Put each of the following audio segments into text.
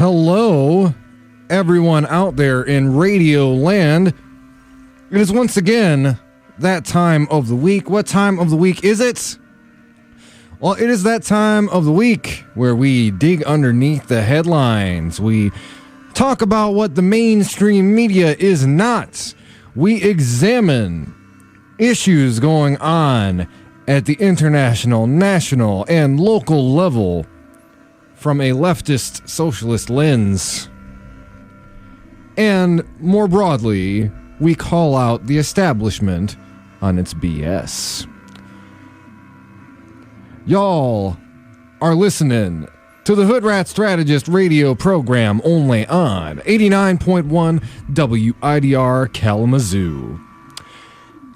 Hello, everyone out there in Radio Land. It is once again that time of the week. What time of the week is it? Well, it is that time of the week where we dig underneath the headlines. We talk about what the mainstream media is not. We examine issues going on at the international, national, and local level from a leftist socialist lens. And more broadly, we call out the establishment on its BS. Y'all are listening to the Hoodrat Strategist radio program only on 89.1 WIDR Kalamazoo.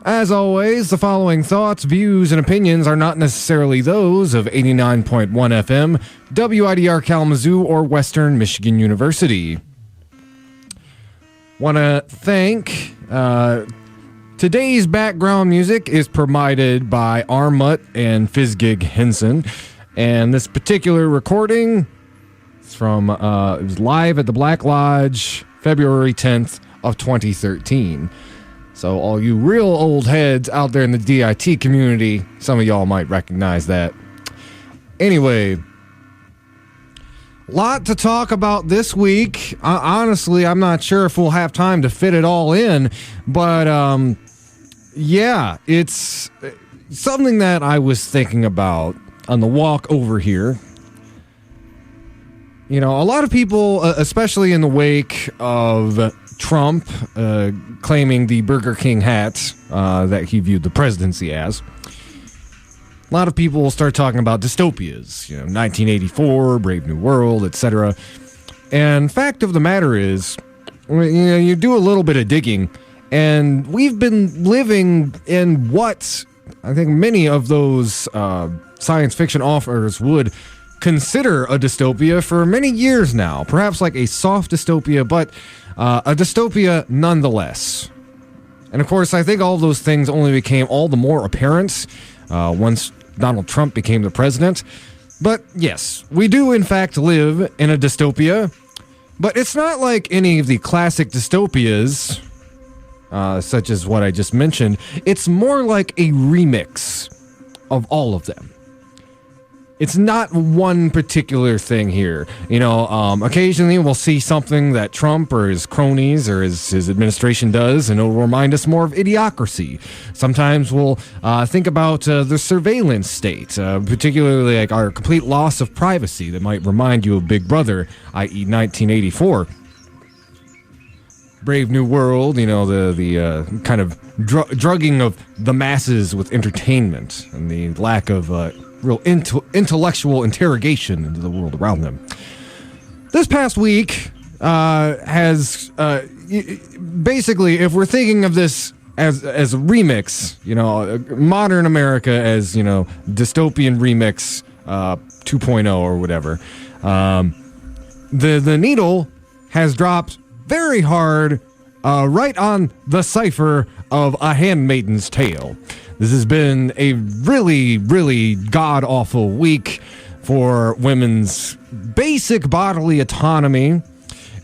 As always, the following thoughts, views, and opinions are not necessarily those of 89.1 FM, WIDR Kalamazoo, or Western Michigan University. Want to thank... today's background music is provided by Armut and Fizgig Henson, and this particular recording is from, it was live at the Black Lodge, February 10th of 2013. So all you real old heads out there in the DIT community, some of y'all might recognize that. Anyway, lot to talk about this week. Honestly, I'm not sure if we'll have time to fit it all in, but yeah, it's something that I was thinking about on the walk over here. You know, a lot of people, especially in the wake of Trump claiming the Burger King hat that he viewed the presidency as, a lot of people will start talking about dystopias, you know, 1984, Brave New World, etc. And fact of the matter is, you know, you do a little bit of digging, and we've been living in what I think many of those science fiction authors would consider a dystopia for many years now. Perhaps like a soft dystopia, but a dystopia nonetheless. And of course, I think all of those things only became all the more apparent once Donald Trump became the president. But yes, we do in fact live in a dystopia, but it's not like any of the classic dystopias, such as what I just mentioned. It's more like a remix of all of them. It's not one particular thing here. You know, occasionally we'll see something that Trump or his cronies or his administration does, and it'll remind us more of Idiocracy. Sometimes we'll think about the surveillance state, particularly like our complete loss of privacy that might remind you of Big Brother, i.e. 1984. Brave New World, you know, the kind of drugging of the masses with entertainment and the lack of real intellectual interrogation into the world around them. This past week has basically, if we're thinking of this as a remix, you know, modern America as, you know, dystopian remix 2.0 or whatever, the needle has dropped very hard right on the cipher of A Handmaiden's Tale. This has been a really, really god-awful week for women's basic bodily autonomy.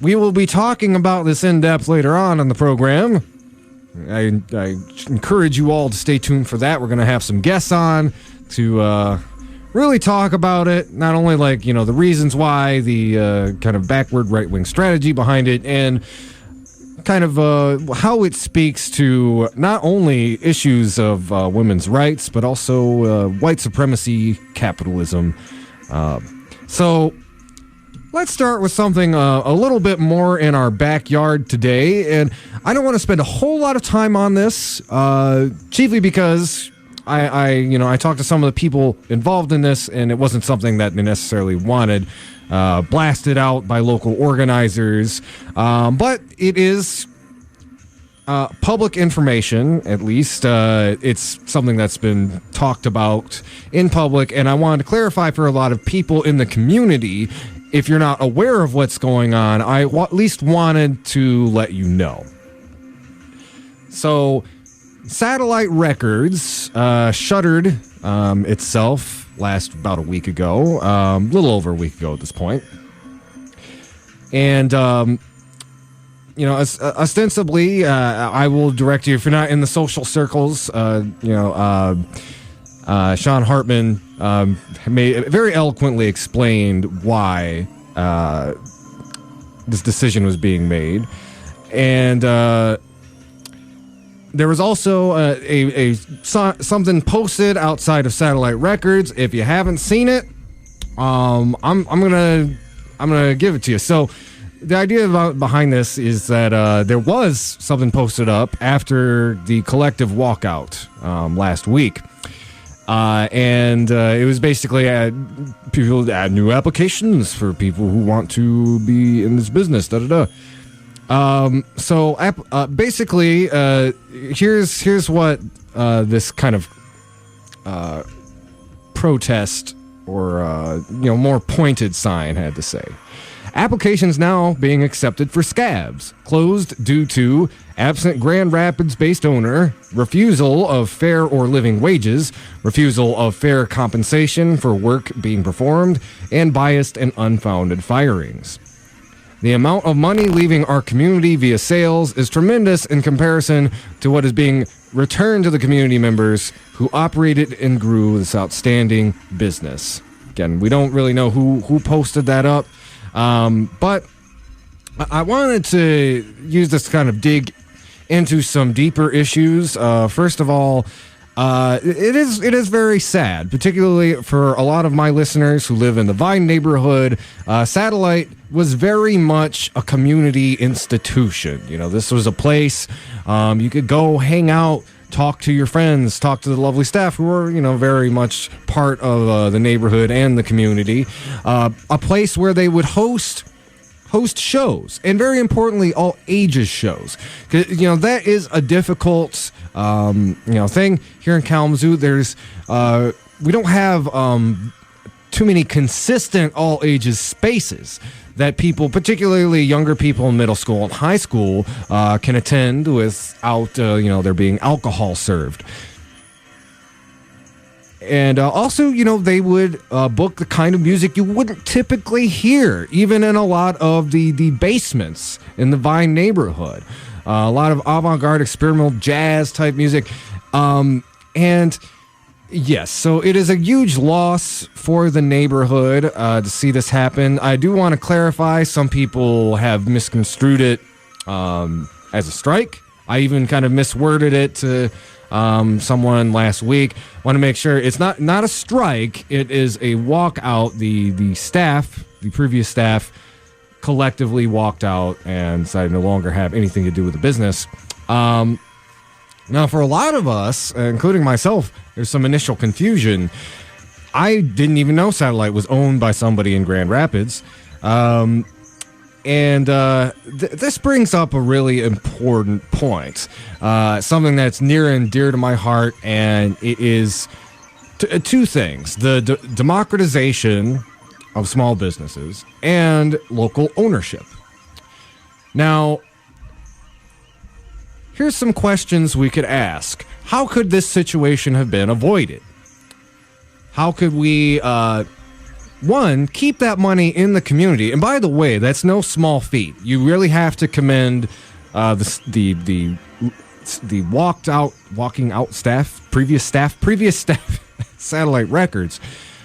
We will be talking about this in depth later on in the program. I encourage you all to stay tuned for that. We're going to have some guests on to really talk about it. Not only, like, you know, the reasons why, the kind of backward right-wing strategy behind it, and kind of how it speaks to not only issues of women's rights, but also white supremacy, capitalism. So let's start with something a little bit more in our backyard today. And I don't want to spend a whole lot of time on this, chiefly because I talked to some of the people involved in this, and it wasn't something that they necessarily wanted blasted out by local organizers. But it is public information, at least. It's something that's been talked about in public, and I wanted to clarify for a lot of people in the community, if you're not aware of what's going on, I at least wanted to let you know. So, Satellite Records shuttered itself about a week ago, a little over a week ago at this point. And, ostensibly, I will direct you, if you're not in the social circles, Sean Hartman very eloquently explained why this decision was being made. And there was also something posted outside of Satellite Records. If you haven't seen it, I'm gonna give it to you. So the idea behind this is that there was something posted up after the collective walkout last week. And it was basically people add new applications for people who want to be in this business. Basically, here's what this kind of protest or more pointed sign had to say. Applications now being accepted for scabs, closed due to absent Grand Rapids-based owner, refusal of fair or living wages, refusal of fair compensation for work being performed, and biased and unfounded firings. The amount of money leaving our community via sales is tremendous in comparison to what is being returned to the community members who operated and grew this outstanding business. Again, we don't really know who posted that up. But I wanted to use this to kind of dig into some deeper issues. First of all, it is very sad, particularly for a lot of my listeners who live in the Vine neighborhood. Satellite was very much a community institution. This was a place you could go hang out, talk to your friends, talk to the lovely staff who were, very much part of the neighborhood and the community. A place where they would host shows, and very importantly, all ages shows. 'Cause, that is a difficult, thing here in Kalamazoo. There's, we don't have too many consistent all ages spaces that people, particularly younger people in middle school and high school, can attend without, there being alcohol served. And also, they would book the kind of music you wouldn't typically hear, even in a lot of the basements in the Vine neighborhood. A lot of avant-garde, experimental jazz type music. And yes, so it is a huge loss for the neighborhood to see this happen. I do want to clarify, some people have misconstrued it as a strike. I even kind of misworded it to someone last week. Want to make sure it's not a strike. It is a walkout. The staff, the previous staff, collectively walked out and decided no longer have anything to do with the business. Now, for a lot of us, including myself, there's some initial confusion. I didn't even know Satellite was owned by somebody in Grand Rapids. This brings up a really important point, something that's near and dear to my heart, and it is two things: the democratization of small businesses and local ownership. Now, here's some questions we could ask. How could this situation have been avoided? How could we, one, keep that money in the community? And by the way, that's no small feat. You really have to commend the walking out staff, previous staff, Satellite Records,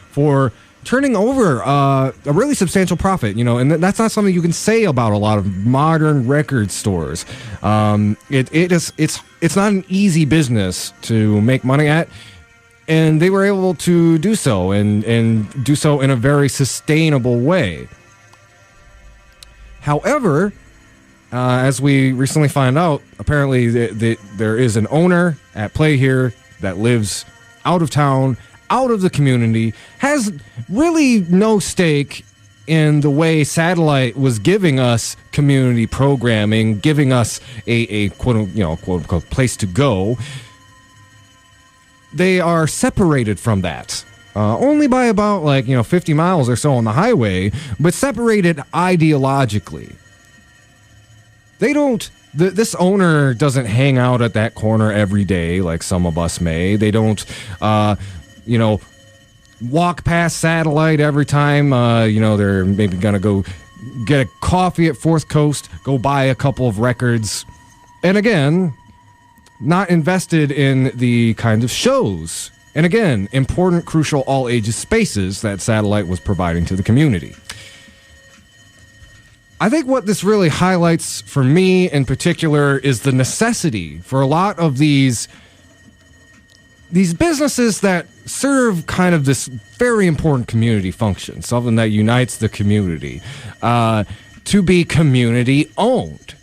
for turning over a really substantial profit, and that's not something you can say about a lot of modern record stores. It's not an easy business to make money at, and they were able to do so and do so in a very sustainable way. However, as we recently found out, apparently there is an owner at play here that lives out of town, out of the community, has really no stake in the way Satellite was giving us community programming, giving us a quote unquote place to go. They are separated from that. Only by about 50 miles or so on the highway, but separated ideologically. They don't. This owner doesn't hang out at that corner every day like some of us may. They don't, walk past Satellite every time, they're maybe going to go get a coffee at Fourth Coast, go buy a couple of records, and again, not invested in the kind of shows, and again, important, crucial, all-ages spaces that satellite was providing to the community. I think what this really highlights for me in particular is the necessity for a lot of these businesses that serve kind of this very important community function, something that unites the community, to be community owned.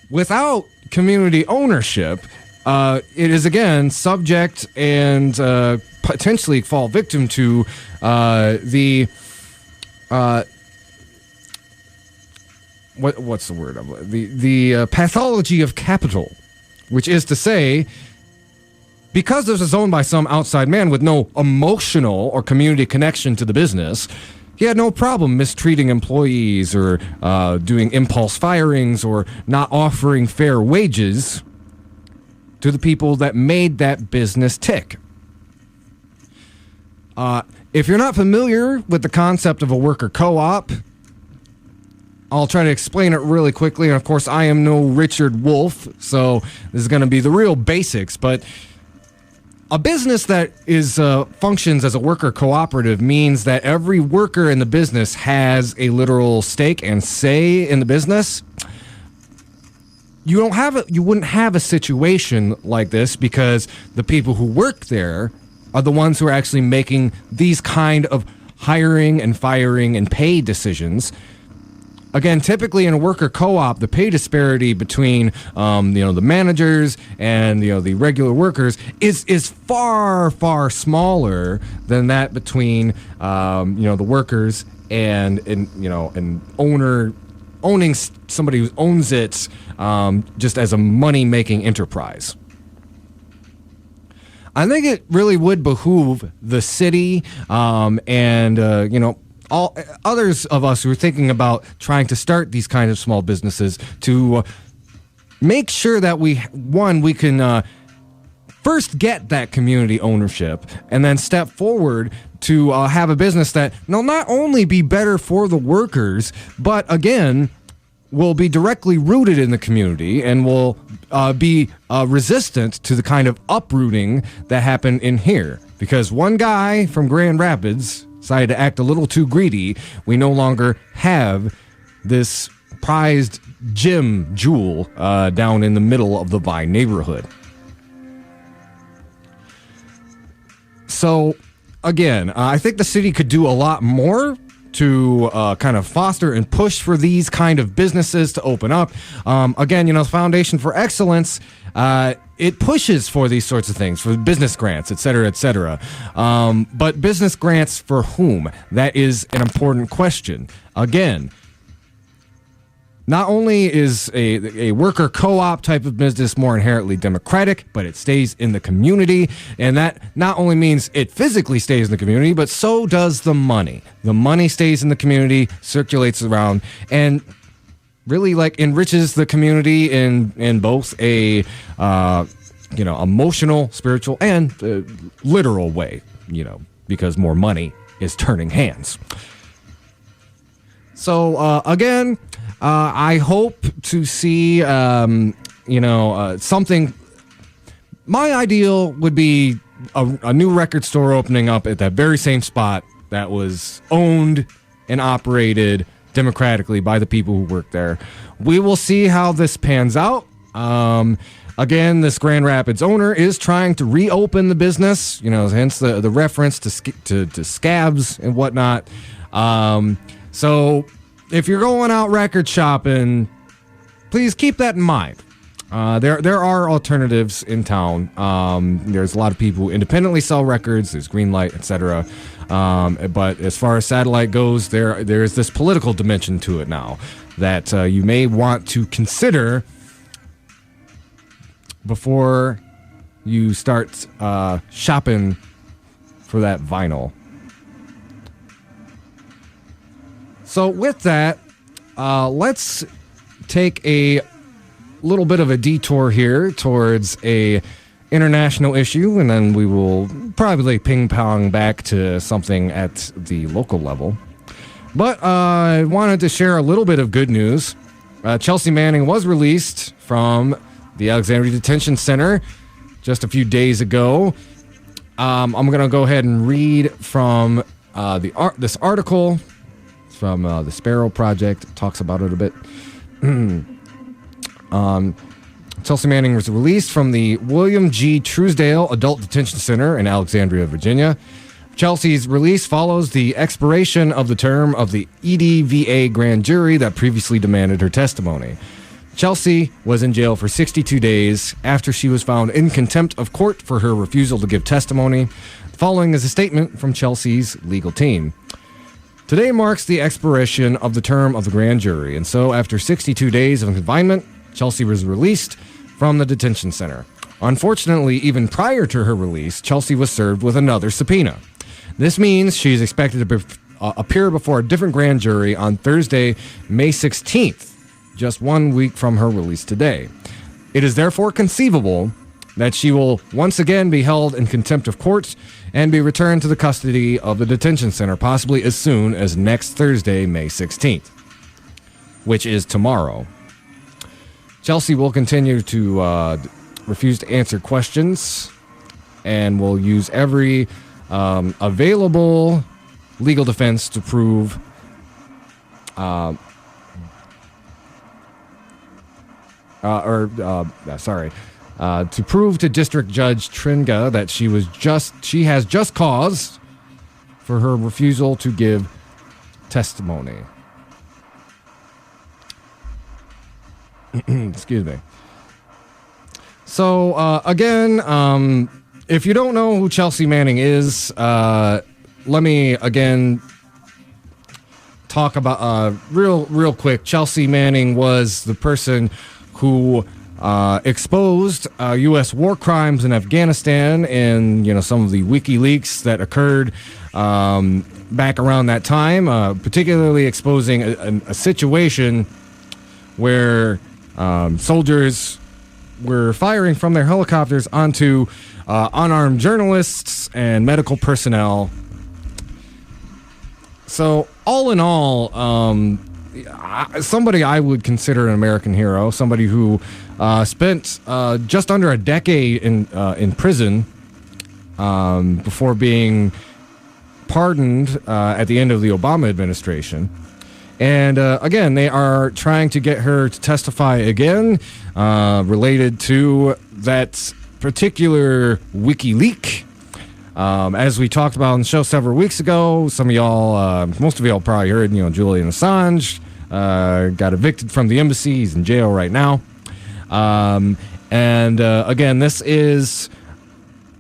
Without community ownership, it is again subject and potentially fall victim to the what's the word? The pathology of capital, which is to say, because this is owned by some outside man with no emotional or community connection to the business, he had no problem mistreating employees or doing impulse firings or not offering fair wages to the people that made that business tick. If you're not familiar with the concept of a worker co-op, I'll try to explain it really quickly. And of course, I am no Richard Wolff, so this is going to be the real basics. But a business that is functions as a worker cooperative means that every worker in the business has a literal stake and say in the business. You wouldn't have a situation like this because the people who work there are the ones who are actually making these kind of hiring and firing and pay decisions. Again, typically in a worker co-op, the pay disparity between the managers and the regular workers is far smaller than that between the workers and an owner owning somebody who owns it just as a money-making enterprise. I think it really would behoove the city all others of us who are thinking about trying to start these kind of small businesses to make sure that we can first get that community ownership and then step forward to have a business that will not only be better for the workers, but again, will be directly rooted in the community and will be resistant to the kind of uprooting that happened in here. Because one guy from Grand Rapids decided to act a little too greedy, we no longer have this prized gem jewel down in the middle of the Vine neighborhood. So, again, I think the city could do a lot more to kind of foster and push for these kind of businesses to open up. Again, Foundation for Excellence, it pushes for these sorts of things, for business grants, et cetera, et cetera. But business grants for whom? That is an important question. Again, not only is a worker co-op type of business more inherently democratic, but it stays in the community. And that not only means it physically stays in the community, but so does the money. The money stays in the community, circulates around, and really enriches the community in both a emotional, spiritual, and literal way, because more money is turning hands. So again, I hope to see something. My ideal would be a new record store opening up at that very same spot that was owned and operated democratically by the people who work there. We will see how this pans out. Again, this Grand Rapids owner is trying to reopen the business, hence the reference to scabs and whatnot. So if you're going out record shopping, please keep that in mind. There are alternatives in town. There's a lot of people who independently sell records. There's Greenlight, etc. But as far as satellite goes, there is this political dimension to it now that you may want to consider before you start shopping for that vinyl. So with that, let's take a little bit of a detour here towards a international issue, and then we will probably ping pong back to something at the local level. But I wanted to share a little bit of good news. Chelsea Manning was released from the Alexandria Detention Center just a few days ago. I'm going to go ahead and read from this article from the Sparrow Project. It talks about it a bit. Chelsea Manning was released from the William G. Truesdale Adult Detention Center in Alexandria, Virginia. Chelsea's release follows the expiration of the term of the EDVA grand jury that previously demanded her testimony. Chelsea was in jail for 62 days after she was found in contempt of court for her refusal to give testimony. The following is a statement from Chelsea's legal team. Today marks the expiration of the term of the grand jury, and so after 62 days of confinement, Chelsea was released from the detention center. Unfortunately, even prior to her release, Chelsea was served with another subpoena. This means she is expected to appear before a different grand jury on Thursday, May 16th, just 1 week from her release today. It is therefore conceivable that she will once again be held in contempt of court and be returned to the custody of the detention center, possibly as soon as next Thursday, May 16th, which is tomorrow. Chelsea will continue to refuse to answer questions and will use every available legal defense to prove to prove to District Judge Tringa that she has just cause for her refusal to give testimony. Excuse me. So, again, if you don't know who Chelsea Manning is, let me, again, talk about, real quick. Chelsea Manning was the person who exposed U.S. war crimes in Afghanistan and, some of the WikiLeaks that occurred back around that time, particularly exposing a situation where soldiers were firing from their helicopters onto unarmed journalists and medical personnel. So, all in all, somebody I would consider an American hero, somebody who spent just under a decade in prison before being pardoned at the end of the Obama administration. And again, they are trying to get her to testify again related to that particular WikiLeak. As we talked about on the show several weeks ago, most of y'all probably heard, Julian Assange got evicted from the embassy. He's in jail right now. Again, this is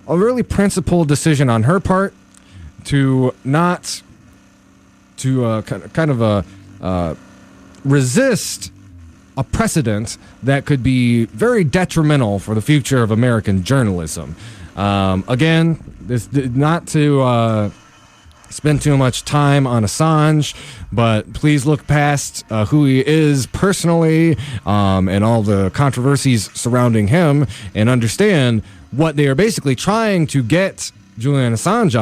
a really principled decision on her part to not resist a precedent that could be very detrimental for the future of American journalism. Again, this not to spend too much time on Assange, but please look past who he is personally and all the controversies surrounding him and understand what they are basically trying to get Julian Assange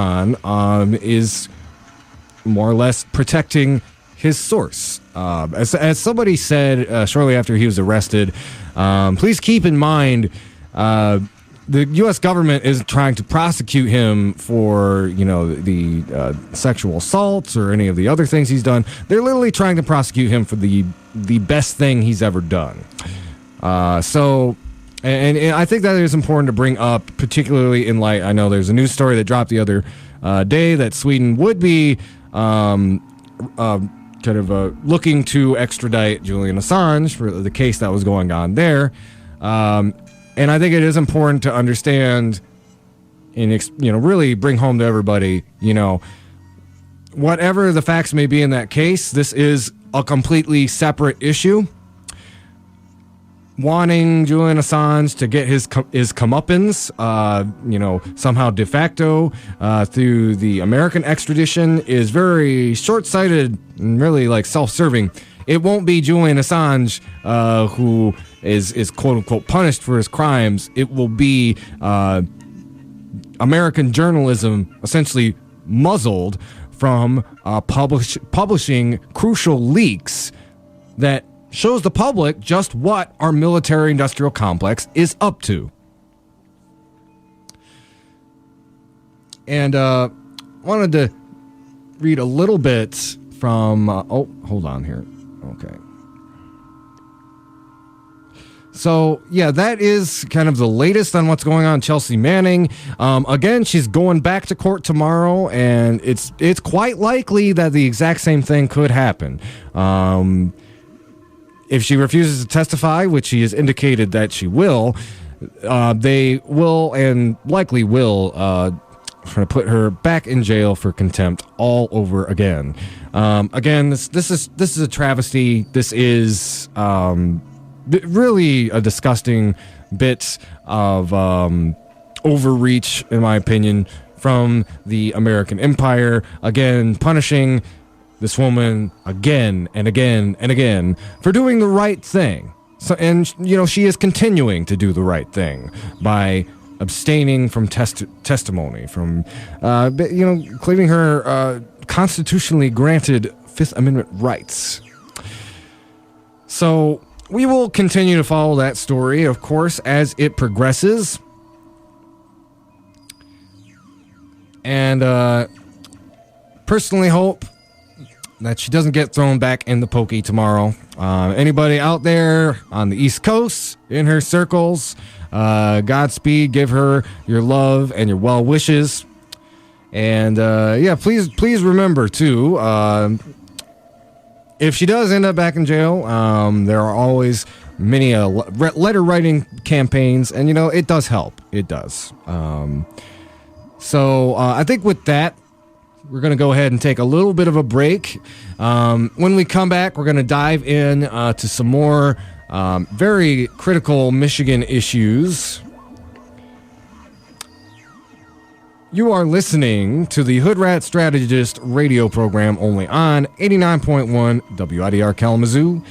on is more or less protecting his source. As somebody said shortly after he was arrested, please keep in mind the U.S. government isn't trying to prosecute him for, the sexual assaults or any of the other things he's done. They're literally trying to prosecute him for the best thing he's ever done. And I think that is important to bring up, particularly in light. I know there's a news story that dropped the other day that Sweden would be looking to extradite Julian Assange for the case that was going on there. And I think it is important to understand and, really bring home to everybody, whatever the facts may be in that case, this is a completely separate issue. Wanting Julian Assange to get his comeuppance, somehow de facto through the American extradition is very short-sighted and really self-serving. It won't be Julian Assange who is quote-unquote punished for his crimes. It will be American journalism essentially muzzled from publishing crucial leaks that shows the public just what our military-industrial complex is up to. And wanted to read a little bit from... hold on here. Okay. So, yeah, that is kind of the latest on what's going on. Chelsea Manning. Again, she's going back to court tomorrow, and it's quite likely that the exact same thing could happen. If she refuses to testify, which she has indicated that she will, they will and likely will try to put her back in jail for contempt all over again. Again, this is a travesty. This is really a disgusting bit of overreach, in my opinion, from the American empire. Again, punishing this woman again and again and again for doing the right thing. So, and she is continuing to do the right thing by abstaining from testimony, from claiming her constitutionally granted Fifth Amendment rights. So we will continue to follow that story, of course, as it progresses. And personally hope that she doesn't get thrown back in the pokey tomorrow. Anybody out there on the East Coast, in her circles, Godspeed, give her your love and your well wishes. And please remember too, if she does end up back in jail, there are always many letter writing campaigns, and it does help. It does. So I think with that, we're going to go ahead and take a little bit of a break. When we come back, we're going to dive in to some more very critical Michigan issues. You are listening to the Hoodrat Strategist radio program only on 89.1 WIDR Kalamazoo,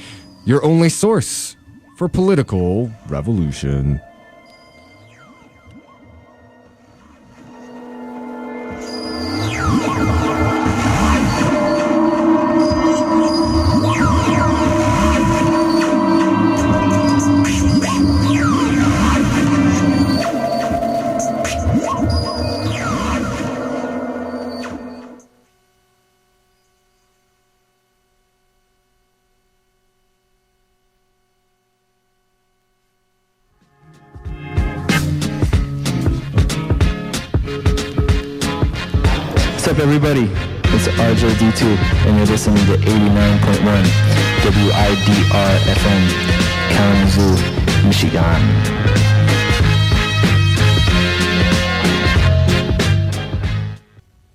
your only source for political revolution. Everybody, it's RJD2, and you're listening to 89.1 WIDR FM, Kalamazoo, Michigan.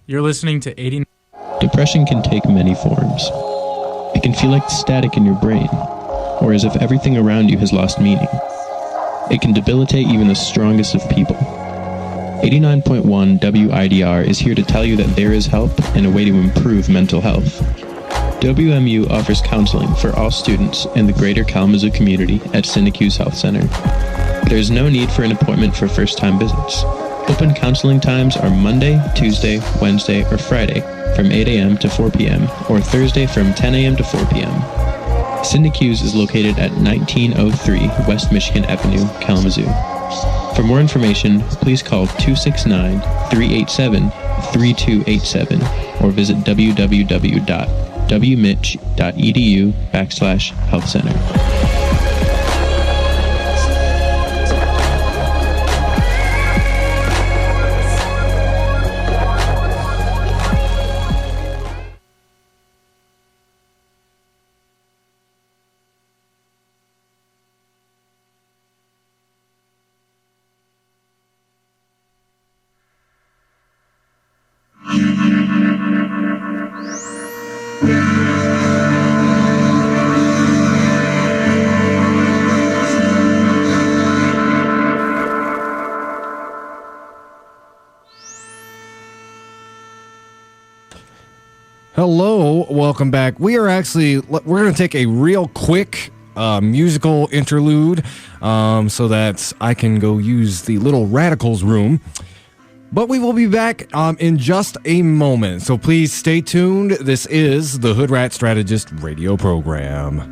You're listening to 89. Depression can take many forms. It can feel like static in your brain, or as if everything around you has lost meaning. It can debilitate even the strongest of people. 89.1 WIDR is here to tell you that there is help and a way to improve mental health. WMU offers counseling for all students in the greater Kalamazoo community at Syndicuse Health Center. There is no need for an appointment for first-time visits. Open counseling times are Monday, Tuesday, Wednesday, or Friday from 8 a.m. to 4 p.m. or Thursday from 10 a.m. to 4 p.m. Syndicuse is located at 1903 West Michigan Avenue, Kalamazoo. For more information, please call 269-387-3287 or visit www.wmich.edu/healthcenter. Hello, welcome back. We're going to take a real quick musical interlude so that I can go use the Little Radicals room. But we will be back in just a moment, so please stay tuned. This is the Hoodrat Strategist radio program.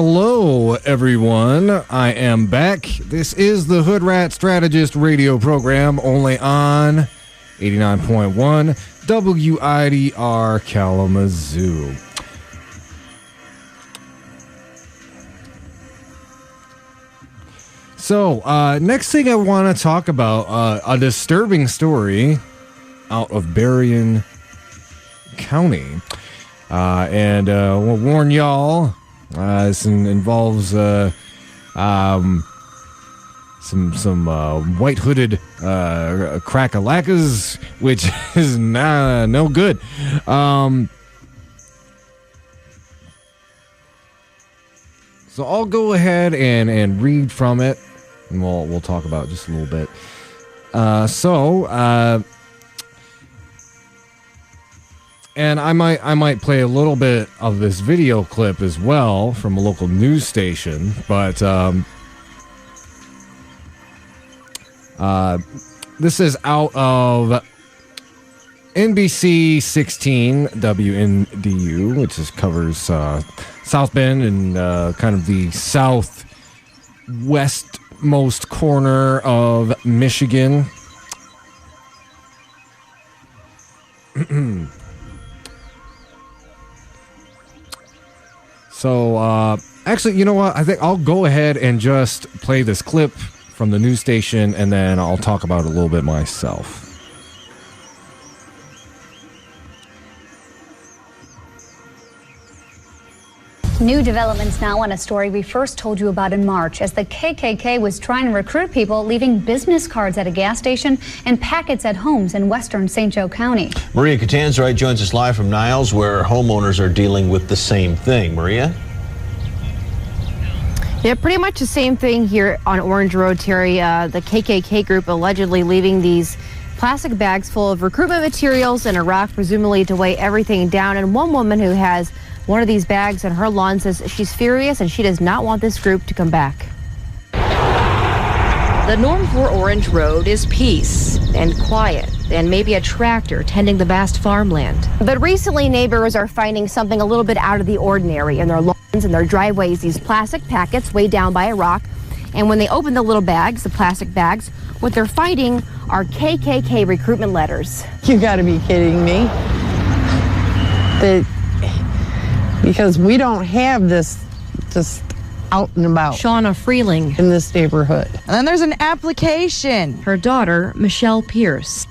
Hello, everyone. I am back. This is the Hoodrat Strategist radio program, only on 89.1 WIDR Kalamazoo. So, next thing I want to talk about, a disturbing story out of Berrien County. And we'll warn y'all, this involves some white-hooded crack-a-lackas, which is no good. So I'll go ahead and read from it, and we'll talk about it just a little bit. And I might play a little bit of this video clip as well from a local news station, but this is out of NBC 16 WNDU, which covers South Bend and kind of the southwestmost corner of Michigan. So, actually, you know what? I think I'll go ahead and just play this clip from the news station, and then I'll talk about it a little bit myself. New developments now on a story we first told you about in March as the KKK was trying to recruit people, leaving business cards at a gas station and packets at homes in western St. Joe County. Maria Catanzarite joins us live from Niles, where homeowners are dealing with the same thing. Maria? Yeah, pretty much the same thing here on Orange Road, Terry. The KKK group allegedly leaving these plastic bags full of recruitment materials in a rock, presumably to weigh everything down. And one woman who has one of these bags on her lawn says she's furious and she does not want this group to come back. The norm for Orange Road is peace and quiet and maybe a tractor tending the vast farmland. But recently neighbors are finding something a little bit out of the ordinary in their lawns and their driveways. These plastic packets weighed down by a rock. And when they open the little bags, the plastic bags, what they're finding are KKK recruitment letters. You gotta be kidding me. Because we don't have this just out and about. Shauna Freeling in this neighborhood. And then there's an application. Her daughter, Michelle Pierce.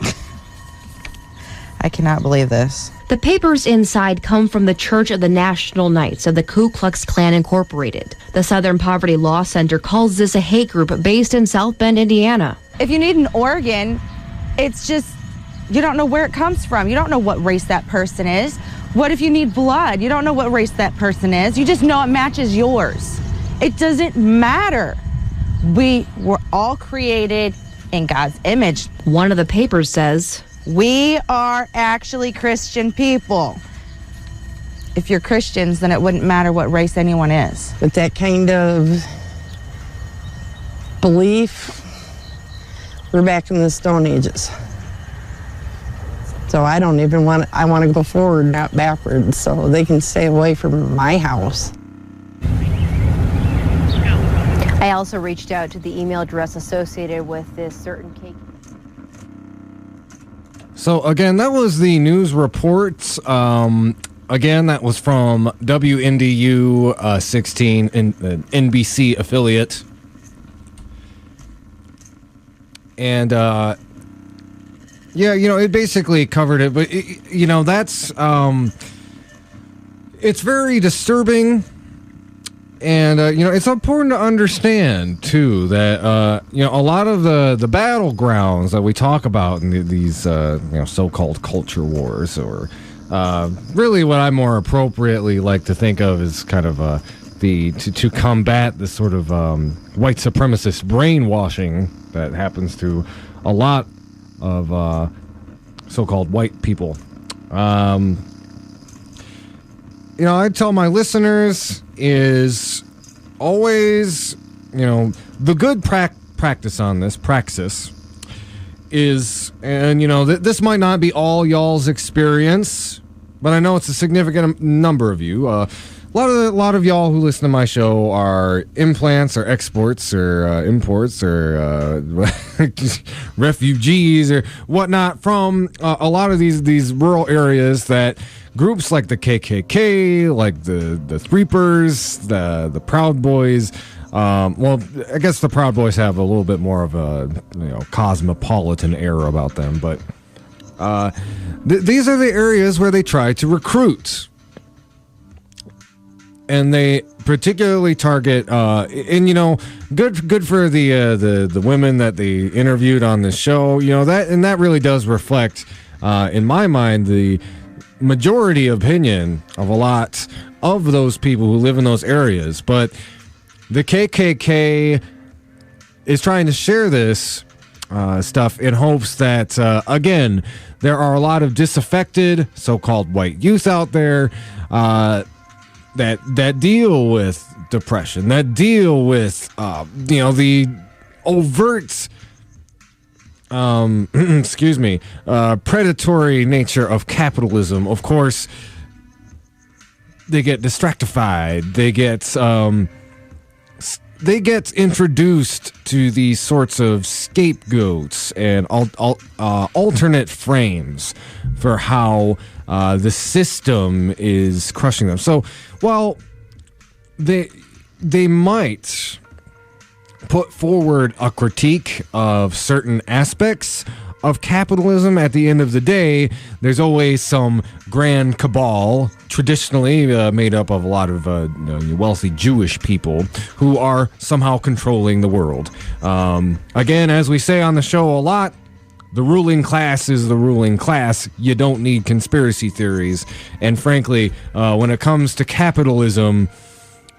I cannot believe this. The papers inside come from the Church of the National Knights of the Ku Klux Klan Incorporated. The Southern Poverty Law Center calls this a hate group based in South Bend, Indiana. If you need an organ, it's just, you don't know where it comes from. You don't know what race that person is. What if you need blood? You don't know what race that person is. You just know it matches yours. It doesn't matter. We were all created in God's image. One of the papers says, we are actually Christian people. If you're Christians, then it wouldn't matter what race anyone is. With that kind of belief, we're back in the Stone Ages. So I don't even want to go forward, not backwards, so they can stay away from my house. I also reached out to the email address associated with this certain cake. So again, that was the news reports. Again, that was from WNDU 16, NBC affiliate. And yeah, it basically covered it, but that's it's very disturbing, and it's important to understand too that a lot of the battlegrounds that we talk about in these so-called culture wars, or really what I more appropriately like to think of as kind of to combat this sort of white supremacist brainwashing that happens to a lot of so-called white people. I tell my listeners is always, the good practice on this, praxis, is, and this might not be all y'all's experience, but I know it's a significant number of you. A lot of y'all who listen to my show are implants or exports or imports or refugees or whatnot from a lot of these rural areas that groups like the KKK, like the Threepers, the Proud Boys. Well, I guess the Proud Boys have a little bit more of a cosmopolitan air about them, but these are the areas where they try to recruit. And they particularly target, good for the women that they interviewed on the show. That really does reflect, in my mind, the majority opinion of a lot of those people who live in those areas. But the KKK is trying to share this stuff in hopes that, again, there are a lot of disaffected so-called white youth out there that deal with depression, that deal with the overt predatory nature of capitalism. Of course, they get distractified. They get introduced to these sorts of scapegoats and alternate frames for how the system is crushing them. So while they might put forward a critique of certain aspects of capitalism, at the end of the day, there's always some grand cabal, traditionally made up of a lot of wealthy Jewish people who are somehow controlling the world. Again, as we say on the show a lot, the ruling class is the ruling class. You don't need conspiracy theories. And frankly, when it comes to capitalism,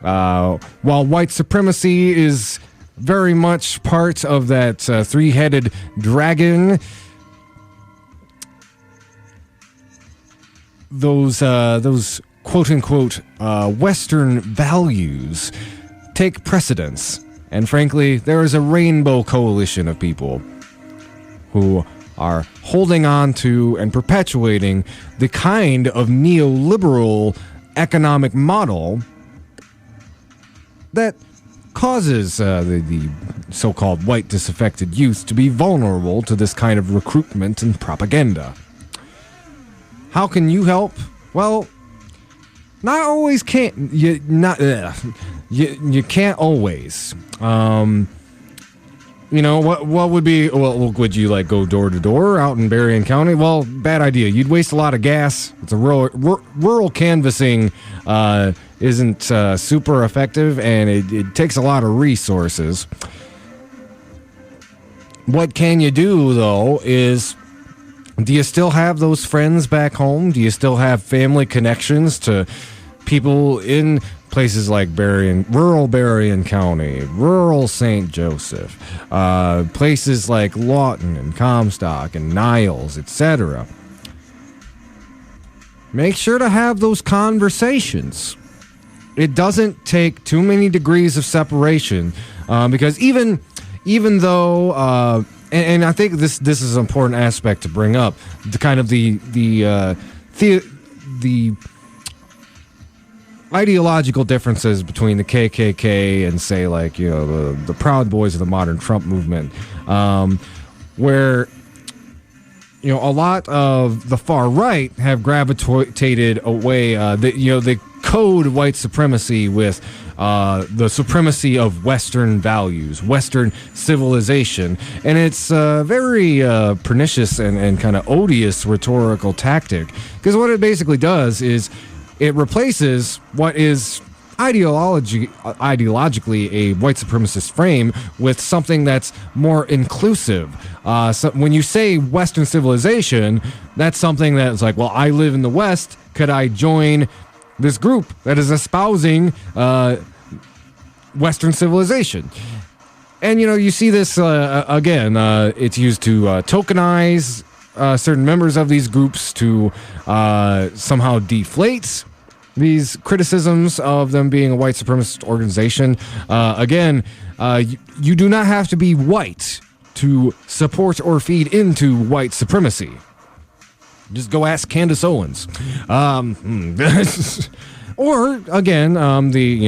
while white supremacy is very much part of that three-headed dragon, those quote-unquote Western values take precedence. And frankly, there is a rainbow coalition of people who are holding on to and perpetuating the kind of neoliberal economic model that causes the so-called white disaffected youth to be vulnerable to this kind of recruitment and propaganda. How can you help? Well, not always can't you you can't always. What would be, would you go door to door out in Berrien County? Well, bad idea. You'd waste a lot of gas. It's a rural canvassing isn't super effective, and it takes a lot of resources. What can you do, though, is, do you still have those friends back home? Do you still have family connections to people in places like rural Berrien County, rural St. Joseph, places like Lawton and Comstock and Niles, etc.? Make sure to have those conversations. It doesn't take too many degrees of separation, because even though, and I think this is an important aspect to bring up, the kind of the ideological differences between the KKK and, say, the Proud Boys of the modern Trump movement, where a lot of the far right have gravitated away. They code white supremacy with the supremacy of Western values, Western civilization, and it's a very pernicious and kind of odious rhetorical tactic, because what it basically does is it replaces what is ideologically a white supremacist frame with something that's more inclusive. So when you say Western civilization, that's something that's like, well, I live in the West. Could I join this group that is espousing Western civilization? And, you see this, again, it's used to tokenize certain members of these groups to somehow deflate these criticisms of them being a white supremacist organization. Again, you do not have to be white to support or feed into white supremacy. Just go ask Candace Owens. Or, again, the,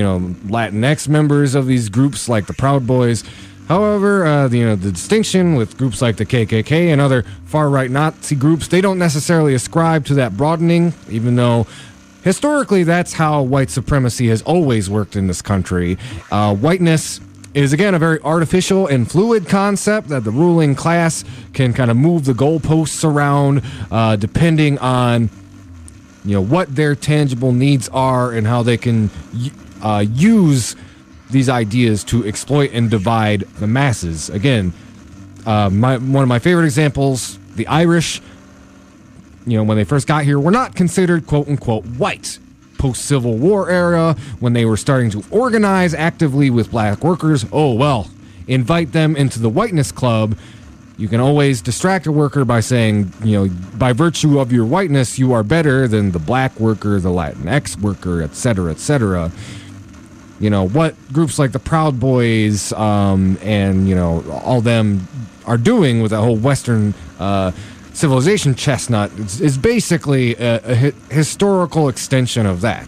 Latinx members of these groups like the Proud Boys. However, the distinction with groups like the KKK and other far-right Nazi groups, they don't necessarily ascribe to that broadening, even though historically that's how white supremacy has always worked in this country. Whiteness is, again, a very artificial and fluid concept that the ruling class can kind of move the goalposts around depending on, what their tangible needs are and how they can use these ideas to exploit and divide the masses. Again, one of my favorite examples, the Irish, when they first got here, were not considered quote-unquote white. Post-Civil War era, when they were starting to organize actively with black workers, invite them into the whiteness club. You can always distract a worker by saying, by virtue of your whiteness, you are better than the black worker, the Latinx worker, etc., etc. What groups like the Proud Boys and, all them are doing with that whole Western civilization chestnut is basically a historical extension of that.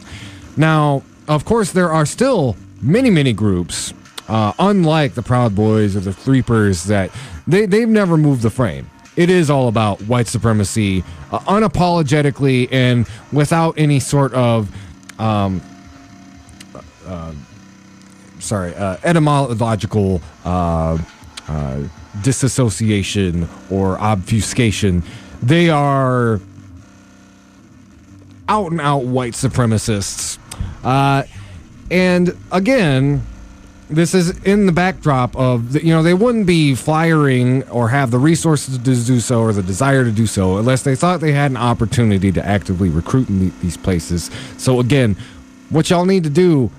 Now, of course, there are still many, many groups, unlike the Proud Boys or the Threepers, that they've never moved the frame. It is all about white supremacy, unapologetically and without any sort of etymological disassociation or obfuscation. They are out and out white supremacists. And again, this is in the backdrop of, they wouldn't be flyering or have the resources to do so or the desire to do so unless they thought they had an opportunity to actively recruit in these places. So again, what y'all need to do,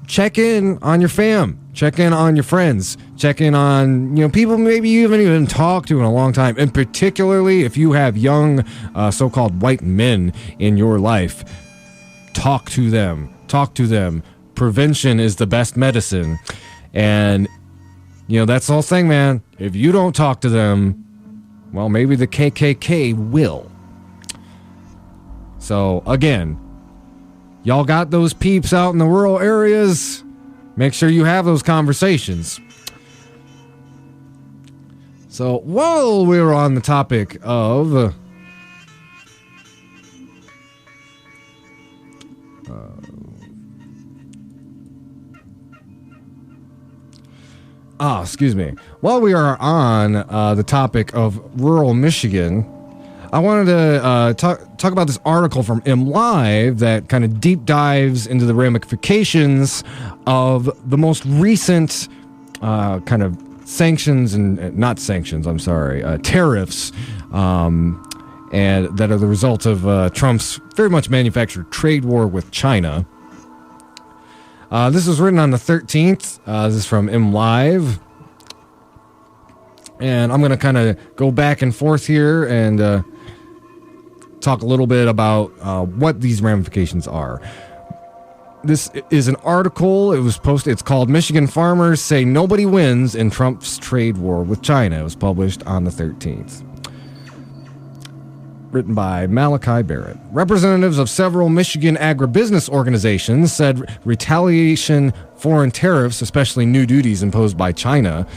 check in on your fam, check in on your friends, check in on, people maybe you haven't even talked to in a long time. And particularly if you have young, so-called white men in your life, talk to them. Prevention is the best medicine. And, that's the whole thing, man. If you don't talk to them, well, maybe the KKK will. So, again, y'all got those peeps out in the rural areas. Make sure you have those conversations. So, while we were on the topic of excuse me. While we are on the topic of rural Michigan, I wanted to talk about this article from MLive that kind of deep dives into the ramifications of the most recent kind of tariffs, and that are the result of Trump's very much manufactured trade war with China. This was written on the 13th. This is from MLive. And I'm going to kind of go back and forth here and talk a little bit about what these ramifications are. This is an article. It was posted. It's called "Michigan Farmers Say Nobody Wins in Trump's Trade War with China." It was published on the 13th. Written by Malachi Barrett. Representatives of several Michigan agribusiness organizations said retaliation foreign tariffs, especially new duties imposed by China,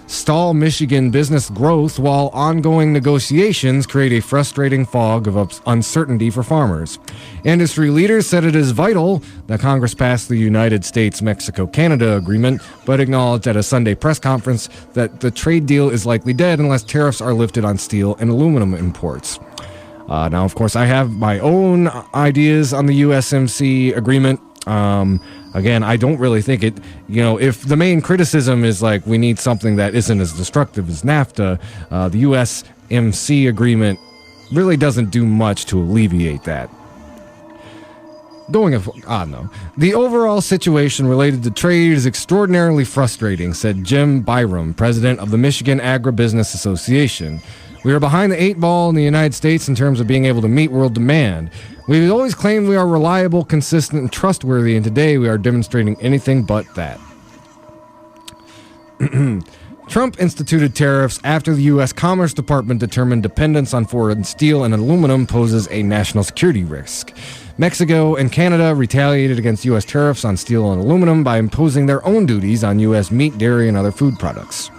stall Michigan business growth, while ongoing negotiations create a frustrating fog of uncertainty for farmers. Industry leaders said it is vital that Congress pass the United States-Mexico-Canada agreement, but acknowledged at a Sunday press conference that the trade deal is likely dead unless tariffs are lifted on steel and aluminum imports. Now, of course, I have my own ideas on the USMC agreement. Again, I don't really think it, if the main criticism is like we need something that isn't as destructive as NAFTA, the USMC agreement really doesn't do much to alleviate that. Going on, though, the overall situation related to trade is extraordinarily frustrating, said Jim Byram, president of the Michigan Agribusiness Association. We are behind the 8 ball in the United States in terms of being able to meet world demand. We've always claimed we are reliable, consistent, and trustworthy, and today we are demonstrating anything but that. Trump instituted tariffs after the U.S. Commerce Department determined dependence on foreign steel and aluminum poses a national security risk. Mexico and Canada retaliated against U.S. tariffs on steel and aluminum by imposing their own duties on U.S. meat, dairy, and other food products.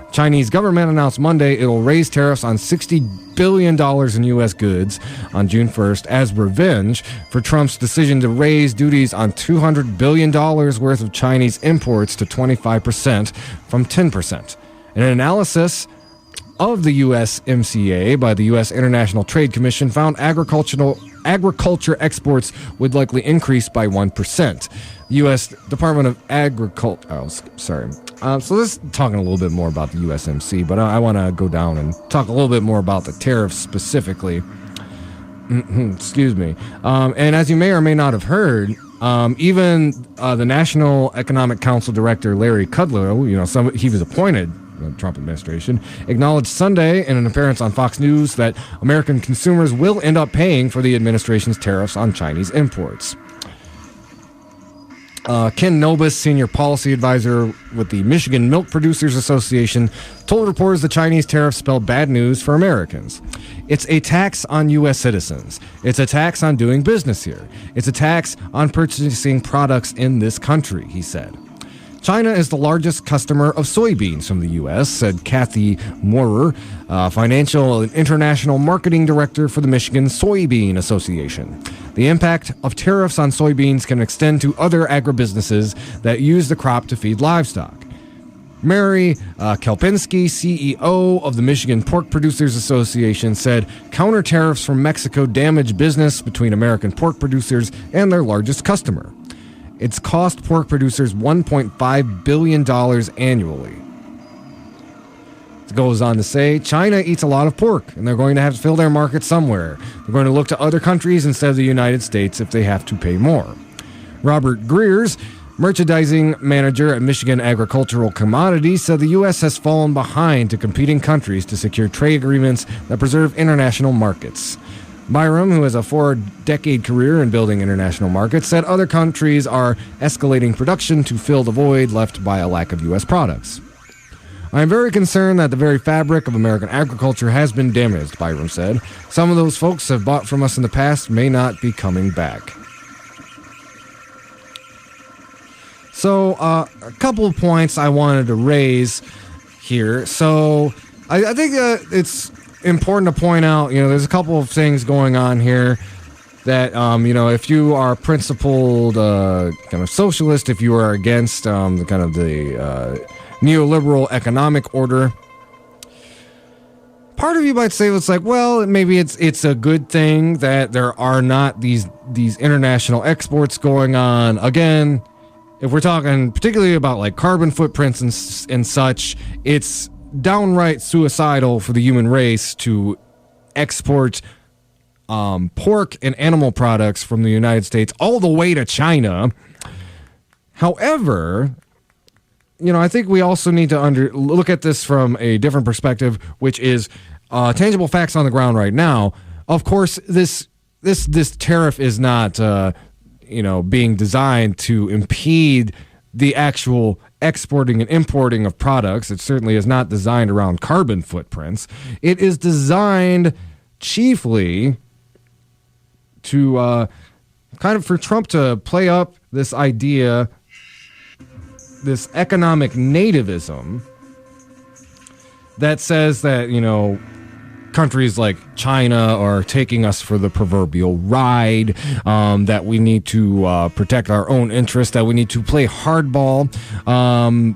Chinese government announced Monday it will raise tariffs on $60 billion in U.S. goods on June 1st as revenge for Trump's decision to raise duties on $200 billion worth of Chinese imports to 25% from 10%. An analysis of the USMCA by the U.S. International Trade Commission found agriculture exports would likely increase by 1%. The U.S. Department of Agriculture... so let's talking a little bit more about the USMC, but I want to go down and talk a little bit more about the tariffs specifically. Excuse me. And as you may or may not have heard, even the National Economic Council Director, Larry Kudlow, he was appointed the Trump administration, acknowledged Sunday in an appearance on Fox News that American consumers will end up paying for the administration's tariffs on Chinese imports. Ken Nobis, senior policy advisor with the Michigan Milk Producers Association, told reporters the Chinese tariffs spell bad news for Americans. It's a tax on U.S. citizens. It's a tax on doing business here. It's a tax on purchasing products in this country, he said. China is the largest customer of soybeans from the U.S., said Kathy Moorer, financial and international marketing director for the Michigan Soybean Association. The impact of tariffs on soybeans can extend to other agribusinesses that use the crop to feed livestock. Mary Kelpinski, CEO of the Michigan Pork Producers Association, said counter tariffs from Mexico damage business between American pork producers and their largest customer. It's cost pork producers $1.5 billion annually. It goes on to say, China eats a lot of pork, and they're going to have to fill their market somewhere. They're going to look to other countries instead of the United States if they have to pay more. Robert Greers, merchandising manager at Michigan Agricultural Commodities, said the U.S. has fallen behind to competing countries to secure trade agreements that preserve international markets. Byram, who has a 4-decade career in building international markets, said other countries are escalating production to fill the void left by a lack of U.S. products. I am very concerned that the very fabric of American agriculture has been damaged, Byram said. Some of those folks have bought from us in the past may not be coming back. So, a couple of points I wanted to raise here. So, I think it's important to point out, there's a couple of things going on here that, if you are principled kind of socialist, if you are against the neoliberal economic order, part of you might say it's like, well, maybe it's a good thing that there are not these international exports going on. Again, if we're talking particularly about like carbon footprints and such, it's downright suicidal for the human race to export pork and animal products from the United States all the way to China. However, I think we also need to look at this from a different perspective, which is tangible facts on the ground right now. Of course, this tariff is not being designed to impede the actual exporting and importing of products. It certainly is not designed around carbon footprints. It is designed chiefly to for Trump to play up this idea, this economic nativism that says that, countries like China are taking us for the proverbial ride, that we need to protect our own interests, that we need to play hardball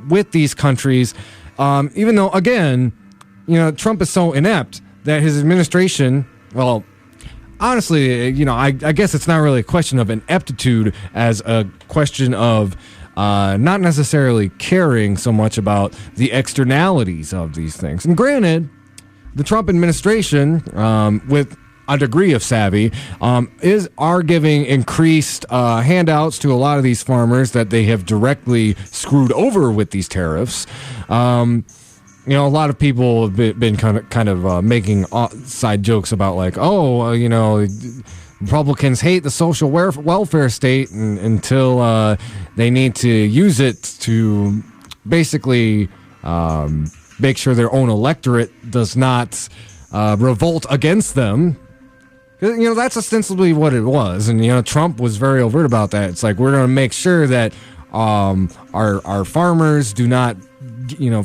with these countries, even though, again, Trump is so inept that his administration, well, honestly, I guess it's not really a question of ineptitude as a question of not necessarily caring so much about the externalities of these things. And granted, the Trump administration, with a degree of savvy, are giving increased handouts to a lot of these farmers that they have directly screwed over with these tariffs. A lot of people have been kind of making side jokes about like, Republicans hate the social welfare state until they need to use it to basically make sure their own electorate does not revolt against them. That's ostensibly what it was. And, Trump was very overt about that. It's like, we're going to make sure that our farmers do not,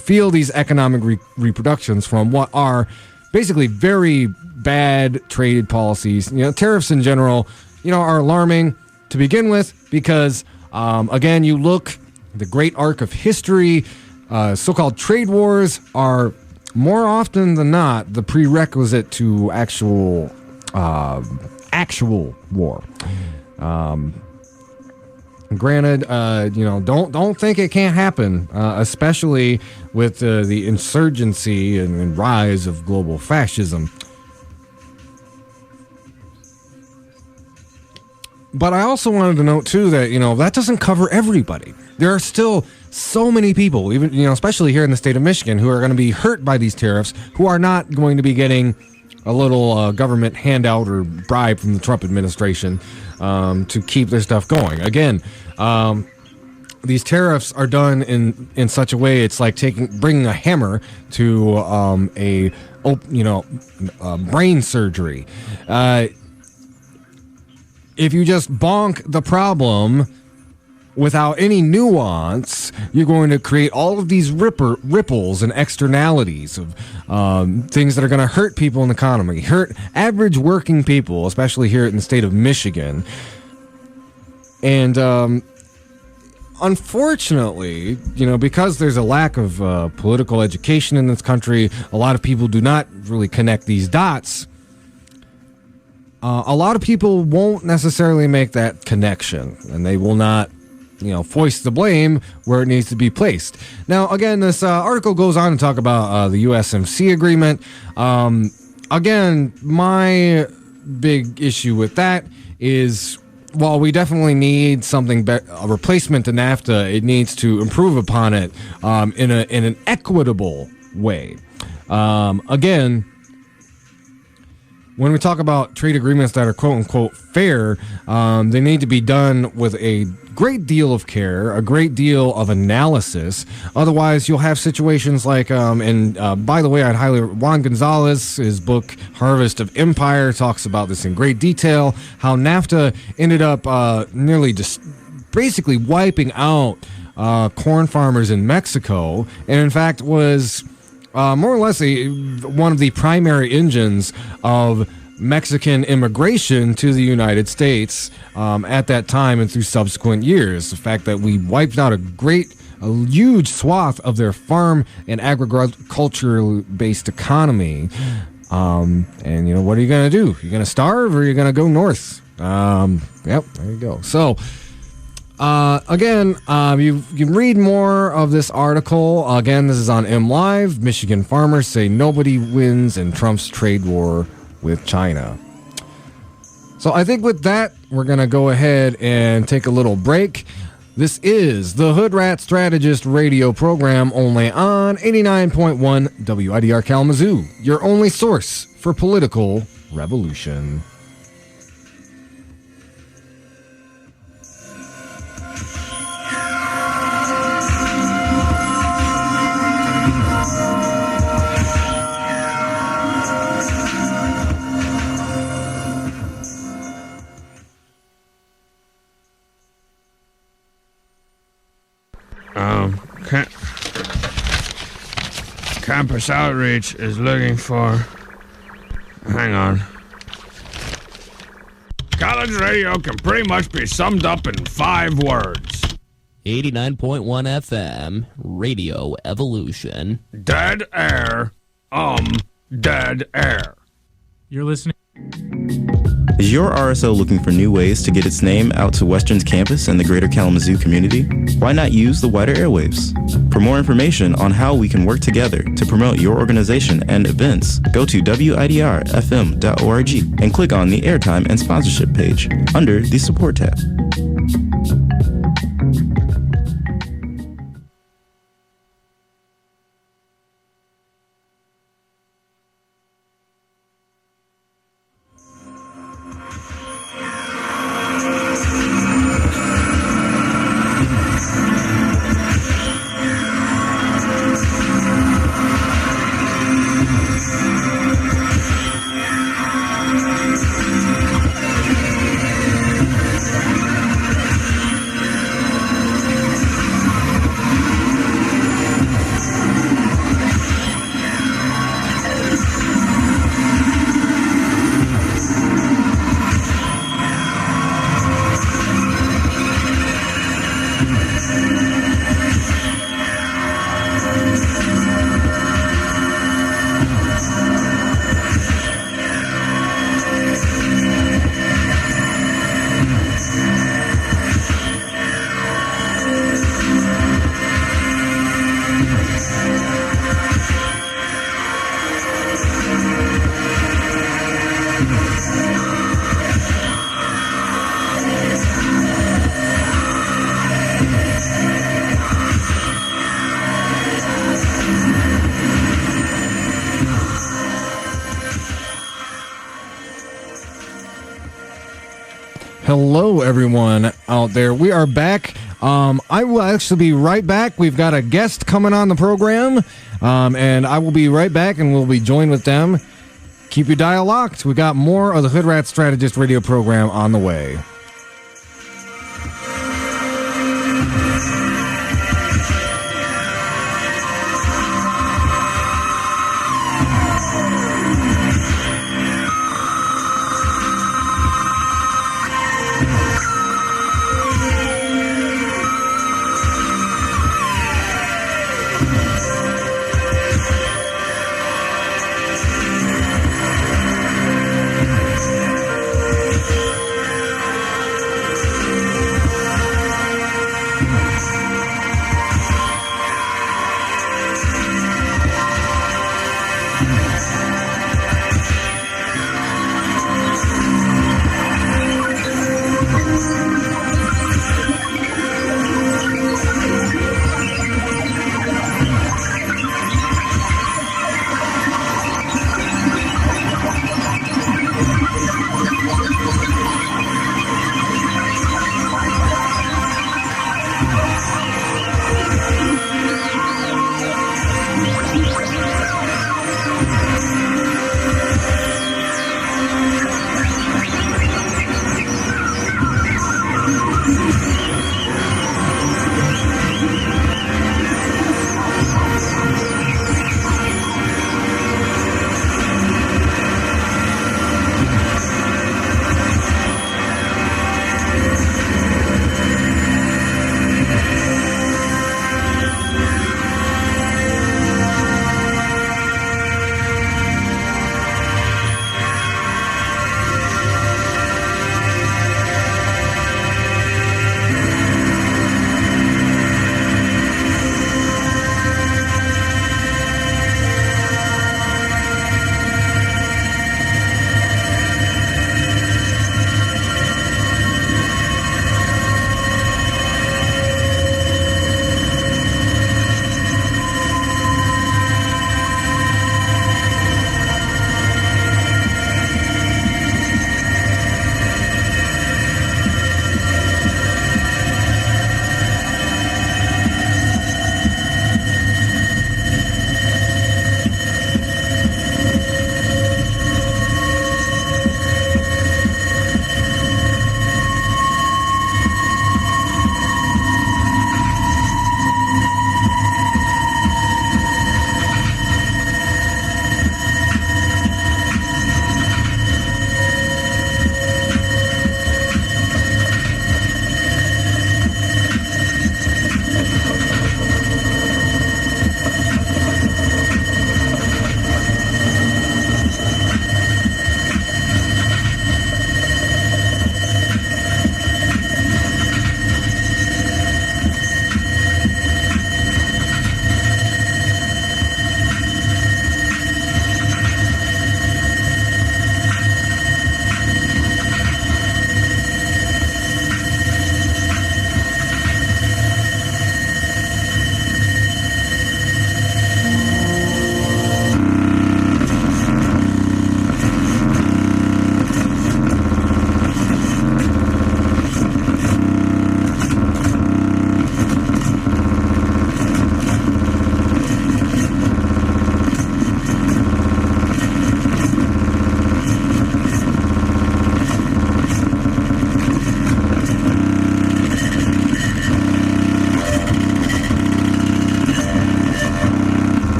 feel these economic repercussions from what are basically very bad trade policies. Tariffs in general, are alarming to begin with because, again, you look the great arc of history, so-called trade wars are more often than not the prerequisite to actual war. Granted, don't think it can't happen, especially with the insurgency and rise of global fascism. But I also wanted to note, too, that, that doesn't cover everybody. There are still so many people, even, especially here in the state of Michigan, who are going to be hurt by these tariffs, who are not going to be getting a little government handout or bribe from the Trump administration to keep their stuff going. Again, these tariffs are done in such a way, it's like bringing a hammer to brain surgery. If you just bonk the problem without any nuance, you're going to create all of these ripples and externalities of things that are going to hurt people in the economy, hurt average working people, especially here in the state of Michigan. And unfortunately, because there's a lack of political education in this country, a lot of people do not really connect these dots. A lot of people won't necessarily make that connection, and they will not, foist the blame where it needs to be placed. Now, again, this article goes on to talk about the USMC agreement. Again, my big issue with that is, while we definitely need something, a replacement to NAFTA, it needs to improve upon it in an equitable way. Again, when we talk about trade agreements that are quote-unquote fair, they need to be done with a great deal of care, a great deal of analysis. Otherwise, you'll have situations like, by the way, I'd highly, Juan Gonzalez, his book, Harvest of Empire, talks about this in great detail, how NAFTA ended up nearly just basically wiping out corn farmers in Mexico, and in fact was more or less one of the primary engines of Mexican immigration to the United States at that time and through subsequent years. The fact that we wiped out a huge swath of their farm and agriculture-based economy. And, what are you going to do? You're going to starve or you're going to go north? Yep, there you go. So, again, you can read more of this article. Again, this is on MLive. Michigan farmers say nobody wins in Trump's trade war with China. So I think with that, we're going to go ahead and take a little break. This is the Hoodrat Strategist radio program, only on 89.1 WIDR Kalamazoo, your only source for political revolution. Campus Outreach is looking for... Hang on. College radio can pretty much be summed up in 5 words. 89.1 FM, Radio Evolution. Dead air. Dead air. You're listening. Is your RSO looking for new ways to get its name out to Western's campus and the greater Kalamazoo community? Why not use the wider airwaves? For more information on how we can work together to promote your organization and events, go to widrfm.org and click on the Airtime and Sponsorship page under the Support tab. Hello, everyone out there. We are back. I will actually be right back. We've got a guest coming on the program, and I will be right back, and we'll be joined with them. Keep your dial locked. We got more of the Hoodrat Strategist radio program on the way.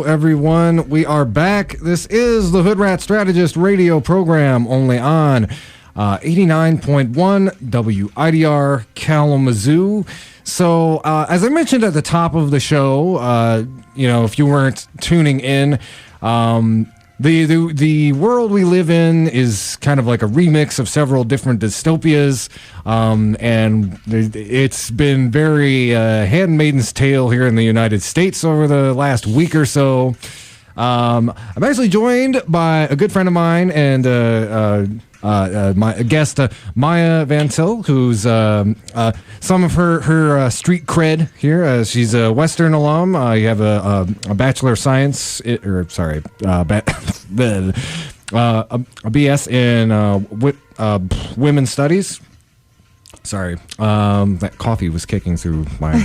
everyone. We are back. This is the Hoodrat Strategist radio program, only on 89.1 WIDR Kalamazoo. So, as I mentioned at the top of the show, if you weren't tuning in, the world we live in is kind of like a remix of several different dystopias, and it's been very Handmaid's Tale here in the United States over the last week or so. I'm actually joined by a good friend of mine and my guest, Myah VanTil, who's some of her street cred here. She's a Western alum. You have a Bachelor of Science, a BS in Women's Studies. Sorry, that coffee was kicking through my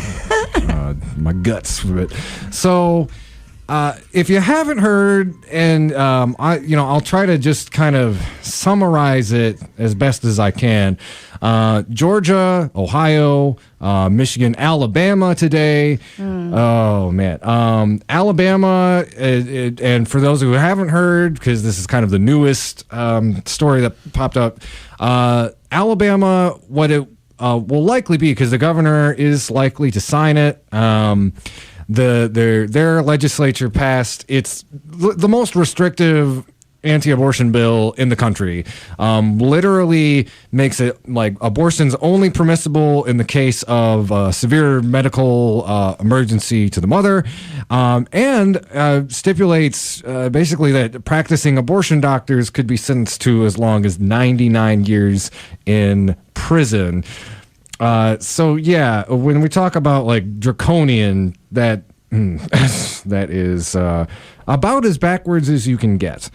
my guts. So. If you haven't heard, and I'll try to just kind of summarize it as best as I can. Georgia, Ohio, Michigan, Alabama today. Oh man, Alabama, and for those who haven't heard, because this is kind of the newest story that popped up. Alabama, what it will likely be, because the governor is likely to sign it. Their legislature passed the most restrictive anti-abortion bill in the country. Literally makes it like abortion's only permissible in the case of severe medical emergency to the mother, and stipulates basically that practicing abortion doctors could be sentenced to as long as 99 years in prison. So yeah, when we talk about like draconian, that is about as backwards as you can get.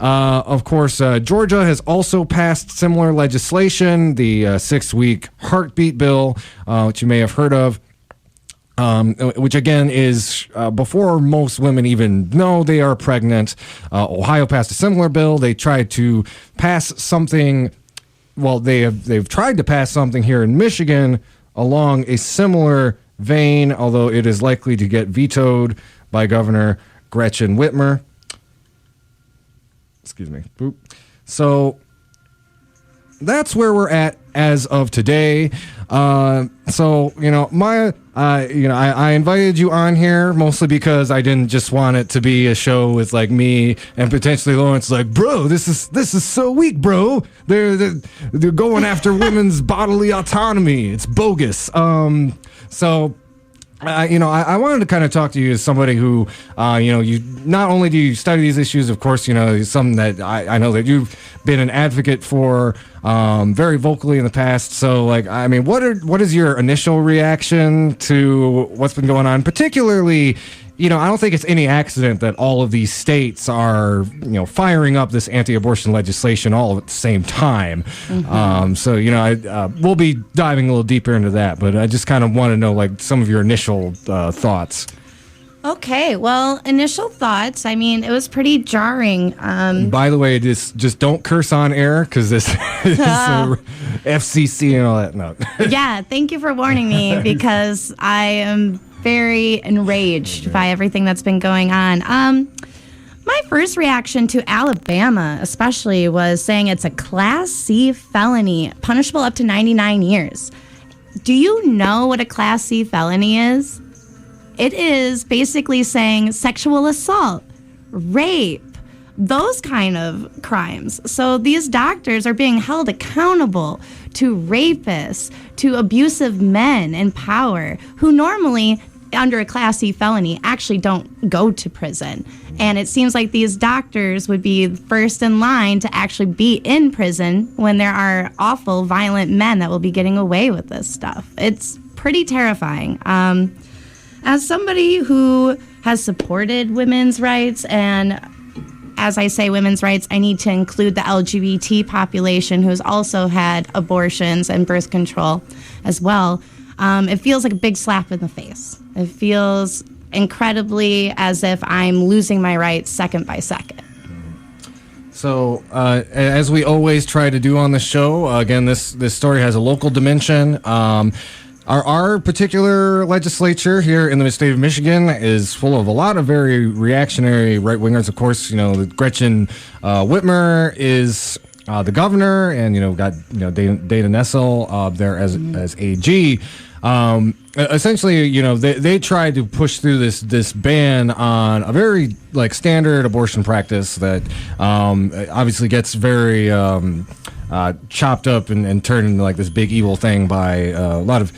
Of course, Georgia has also passed similar legislation, the 6-week heartbeat bill, which you may have heard of. Which again is before most women even know they are pregnant. Ohio passed a similar bill. They tried to pass something. Well, they've tried to pass something here in Michigan along a similar vein, although it is likely to get vetoed by Governor Gretchen Whitmer. Excuse me. Boop. So that's where we're at as of today. So, Myah, I invited you on here mostly because I didn't just want it to be a show with like me and potentially Lawrence like, bro, this is so weak, bro. They're going after women's bodily autonomy. It's bogus. So I wanted to kind of talk to you as somebody who, you not only do you study these issues, of course, something that I know that you've been an advocate for very vocally in the past. So, what is your initial reaction to what's been going on? Particularly, I don't think it's any accident that all of these states are, firing up this anti-abortion legislation all at the same time. Mm-hmm. We'll be diving a little deeper into that, but I just kind of want to know, some of your initial thoughts. Okay, well, initial thoughts. It was pretty jarring. By the way, just don't curse on air, because this is FCC and all that. No. Yeah, thank you for warning me, because I am very enraged by everything that's been going on. My first reaction to Alabama, especially, was saying it's a Class C felony, punishable up to 99 years. Do you know what a Class C felony is? It is basically saying sexual assault, rape, those kind of crimes. So these doctors are being held accountable to rapists, to abusive men in power who normally, under a Class C felony, actually don't go to prison. And it seems like these doctors would be first in line to actually be in prison when there are awful, violent men that will be getting away with this stuff. It's pretty terrifying. As somebody who has supported women's rights, and as I say women's rights, I need to include the LGBT population who's also had abortions and birth control as well, it feels like a big slap in the face. It feels incredibly as if I'm losing my rights second by second. So, as we always try to do on the show, again, this story has a local dimension. Our particular legislature here in the state of Michigan is full of a lot of very reactionary right-wingers. Of course, Gretchen Whitmer is the governor, and got Dana Nessel there as AG. Essentially, they tried to push through this ban on a very standard abortion practice that obviously gets very chopped up and turned into this big evil thing by a lot of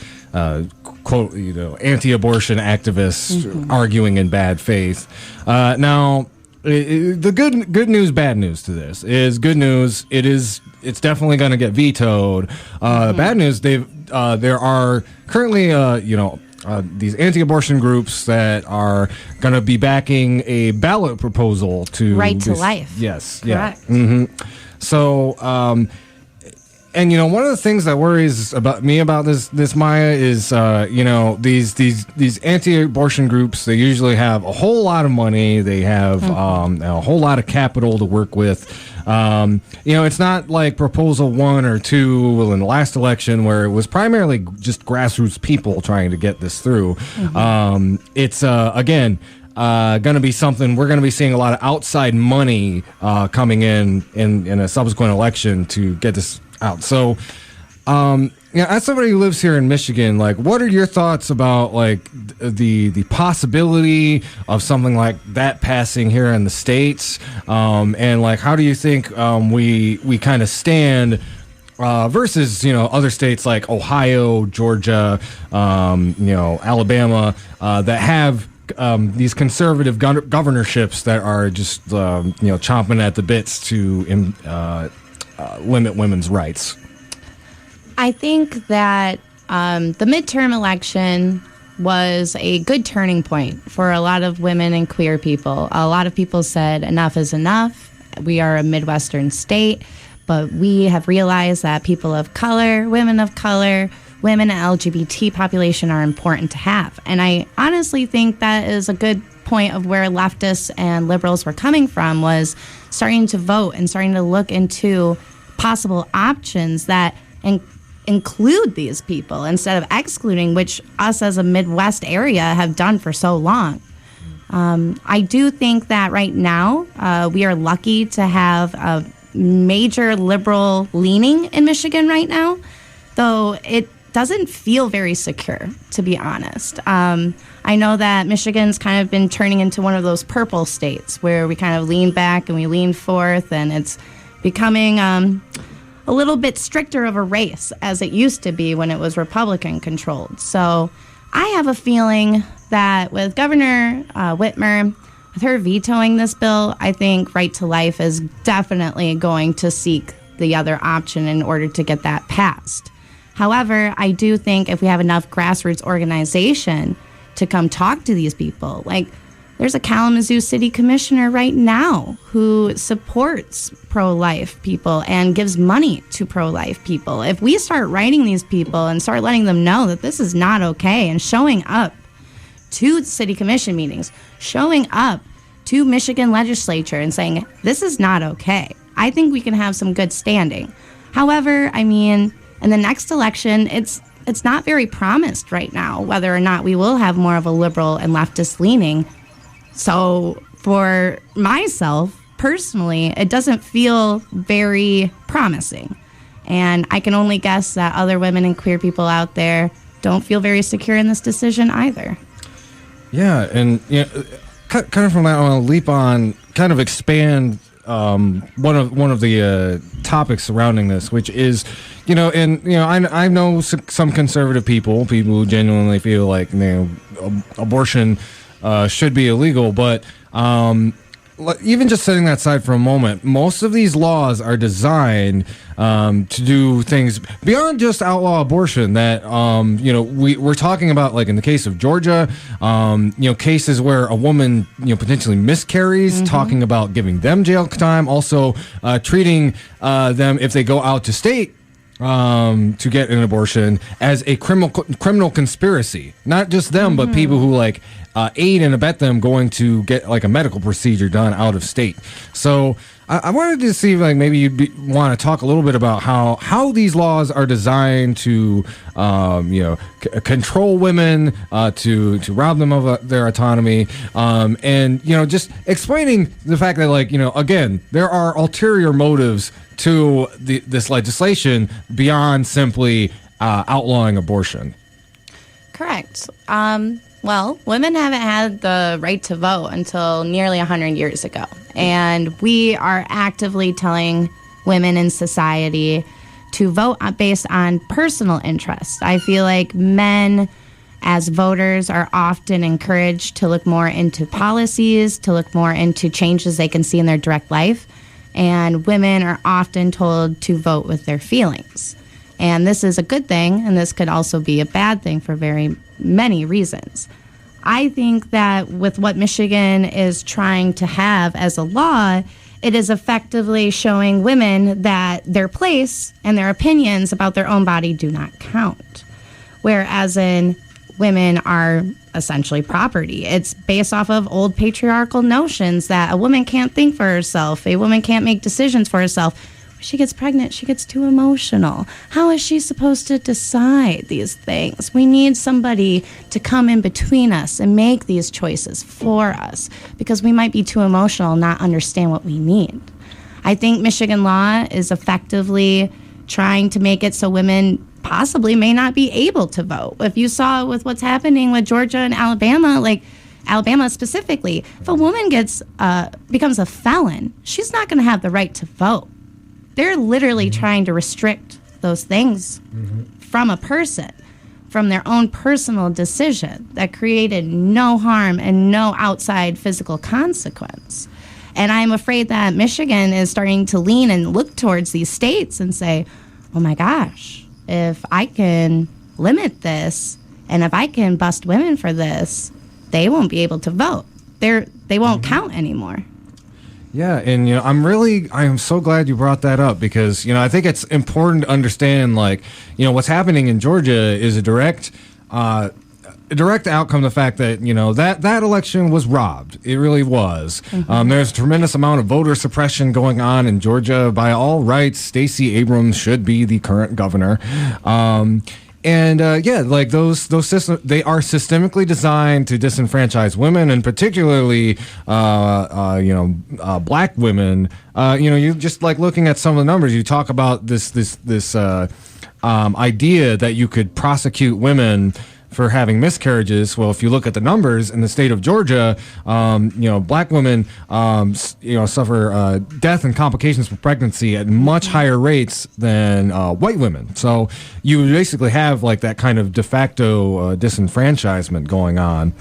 quote anti-abortion activists arguing in bad faith. Now, the good news, bad news to this is good news. It's definitely going to get vetoed. Bad news, there are currently these anti-abortion groups that are going to be backing a ballot proposal to right to life. Yes, correct. Yeah. Mm-hmm. So, and one of the things that worries me about this Myah is these anti-abortion groups. They usually have a whole lot of money. They have a whole lot of capital to work with. It's not like Proposal 1 or 2 in the last election where it was primarily just grassroots people trying to get this through. It's again going to be something we're going to be seeing a lot of outside money coming in a subsequent election to get this out. So, as somebody who lives here in Michigan, what are your thoughts about the possibility of something like that passing here in the States? And how do you think we kind of stand versus other states like Ohio, Georgia, Alabama that have these conservative governorships that are just chomping at the bits to limit women's rights? I think that the midterm election was a good turning point for a lot of women and queer people. A lot of people said enough is enough. We are a Midwestern state, but we have realized that people of color, women and LGBT population are important to have. And I honestly think that is a good point of where leftists and liberals were coming from, was starting to vote and starting to look into possible options that include these people instead of excluding, which us as a Midwest area have done for so long. I do think that right now we are lucky to have a major liberal leaning in Michigan right now, though it doesn't feel very secure, to be honest. I know that Michigan's kind of been turning into one of those purple states where we kind of lean back and we lean forth, and it's becoming a little bit stricter of a race as it used to be when it was Republican controlled. So I have a feeling that with Governor Whitmer, with her vetoing this bill, I think Right to Life is definitely going to seek the other option in order to get that passed. However, I do think if we have enough grassroots organization to come talk to these people, there's a Kalamazoo City Commissioner right now who supports pro-life people and gives money to pro-life people. If we start writing these people and start letting them know that this is not okay, and showing up to city commission meetings, showing up to Michigan legislature and saying, this is not okay, I think we can have some good standing. However, in the next election, it's not very promised right now whether or not we will have more of a liberal and leftist leaning. So for myself, personally, it doesn't feel very promising. And I can only guess that other women and queer people out there don't feel very secure in this decision either. Yeah, and kind of from that, I want to leap on, kind of expand one of the topics surrounding this, which is, I know some conservative people who genuinely feel like abortion should be illegal, but even just setting that aside for a moment, most of these laws are designed to do things beyond just outlaw abortion. That we're talking about, in the case of Georgia, cases where a woman potentially miscarries, talking about giving them jail time, also treating them if they go out to state to get an abortion as a criminal conspiracy. Not just them, but people who aid and abet them going to get a medical procedure done out of state. So I wanted to see, like, maybe you'd want to talk a little bit about how these laws are designed to, control women, to rob them of their autonomy, and just explaining the fact that, like, again, there are ulterior motives to this legislation beyond simply outlawing abortion. Correct. Well, women haven't had the right to vote until nearly 100 years ago. And we are actively telling women in society to vote based on personal interest. I feel like men as voters are often encouraged to look more into policies, to look more into changes they can see in their direct life. And women are often told to vote with their feelings. And this is a good thing, and this could also be a bad thing for very many reasons. I think that with what Michigan is trying to have as a law, it is effectively showing women that their place and their opinions about their own body do not count. Whereas in women are essentially property. It's based off of old patriarchal notions that a woman can't think for herself, a woman can't make decisions for herself. When she gets pregnant, she gets too emotional. How is she supposed to decide these things? We need somebody to come in between us and make these choices for us because we might be too emotional and not understand what we need. I think Michigan law is effectively trying to make it so women possibly may not be able to vote. If you saw with what's happening with Georgia and Alabama, like Alabama specifically, if a woman becomes a felon, she's not going to have the right to vote. They're literally trying to restrict those things from a person, from their own personal decision that created no harm and no outside physical consequence. And I'm afraid that Michigan is starting to lean and look towards these states and say, oh my gosh, if I can limit this and if I can bust women for this, they won't be able to vote. They won't count anymore. Yeah, and I'm so glad you brought that up because I think it's important to understand, like, what's happening in Georgia is a direct outcome of the fact that that election was robbed. It really was. There's a tremendous amount of voter suppression going on in Georgia. By all rights, Stacey Abrams should be the current governor. Like those systems, they are systemically designed to disenfranchise women, and particularly, black women. You just like looking at some of the numbers. You talk about this idea that you could prosecute women for having miscarriages. Well, if you look at the numbers in the state of Georgia, black women, suffer death and complications from pregnancy at much higher rates than white women. So you basically have like that kind of de facto disenfranchisement going on.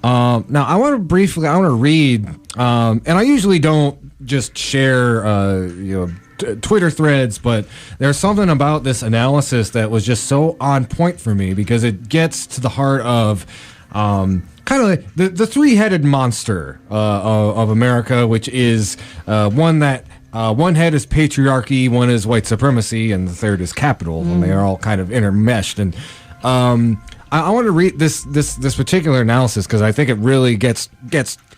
Now, I want to read, and I usually don't just share, Twitter threads, but there's something about this analysis that was just so on point for me because it gets to the heart of kind of like the three-headed monster of America, which is one that one head is patriarchy, one is white supremacy, and the third is capital, and they are all kind of intermeshed. And I want to read this particular analysis because I think it really gets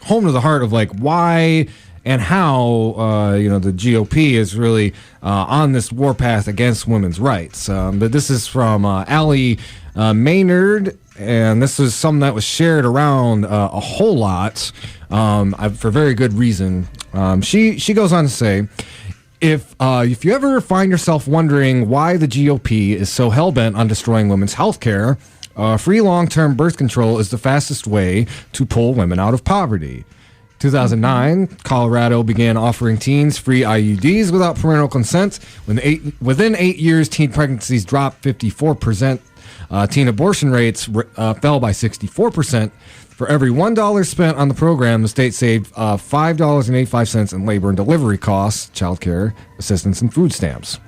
home to the heart of like why and how the GOP is really on this warpath against women's rights. But this is from Allie Maynard, and this is something that was shared around a whole lot for very good reason. She goes on to say, if you ever find yourself wondering why the GOP is so hell-bent on destroying women's health care, free long-term birth control is the fastest way to pull women out of poverty. 2009, Colorado began offering teens free IUDs without parental consent. Within 8 years, teen pregnancies dropped 54%. Teen abortion rates fell by 64%. For every $1 spent on the program, the state saved $5.85 in labor and delivery costs, child care assistance, and food stamps.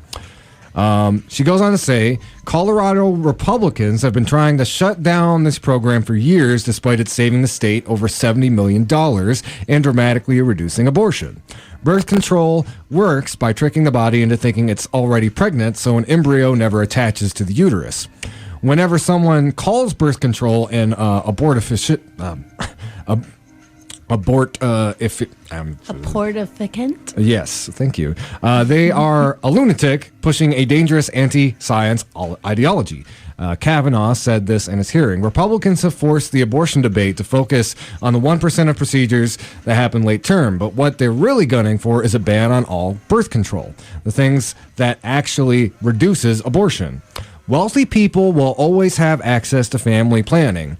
She goes on to say, Colorado Republicans have been trying to shut down this program for years, despite it saving the state over $70 million and dramatically reducing abortion. Birth control works by tricking the body into thinking it's already pregnant, so an embryo never attaches to the uterus. Whenever someone calls birth control an abortifacient Abortificant? Yes, thank you. They are a lunatic pushing a dangerous anti-science ideology. Kavanaugh said this in his hearing. Republicans have forced the abortion debate to focus on the 1% of procedures that happen late term, but what they're really gunning for is a ban on all birth control, the things that actually reduces abortion. Wealthy people will always have access to family planning.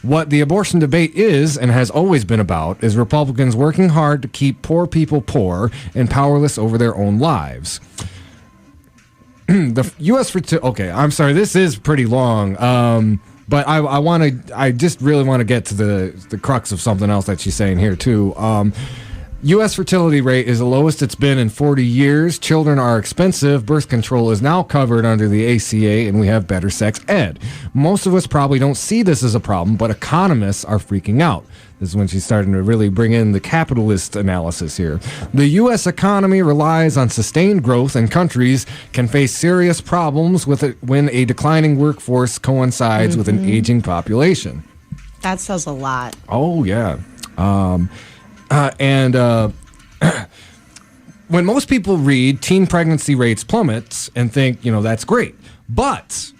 What the abortion debate is and has always been about is Republicans working hard to keep poor people poor and powerless over their own lives. The U.S. okay, I'm sorry, this is pretty long, but I just really want to get to the crux of something else that she's saying here too. U.S. fertility rate is the lowest it's been in 40 years. Children are expensive. Birth control is now covered under the ACA, and we have better sex ed. Most of us probably don't see this as a problem, but economists are freaking out. This is when she's starting to really bring in the capitalist analysis here. The U.S. economy relies on sustained growth, and countries can face serious problems with it when a declining workforce coincides with an aging population. That says a lot. Oh, yeah. When most people read teen pregnancy rates plummets and think, that's great. But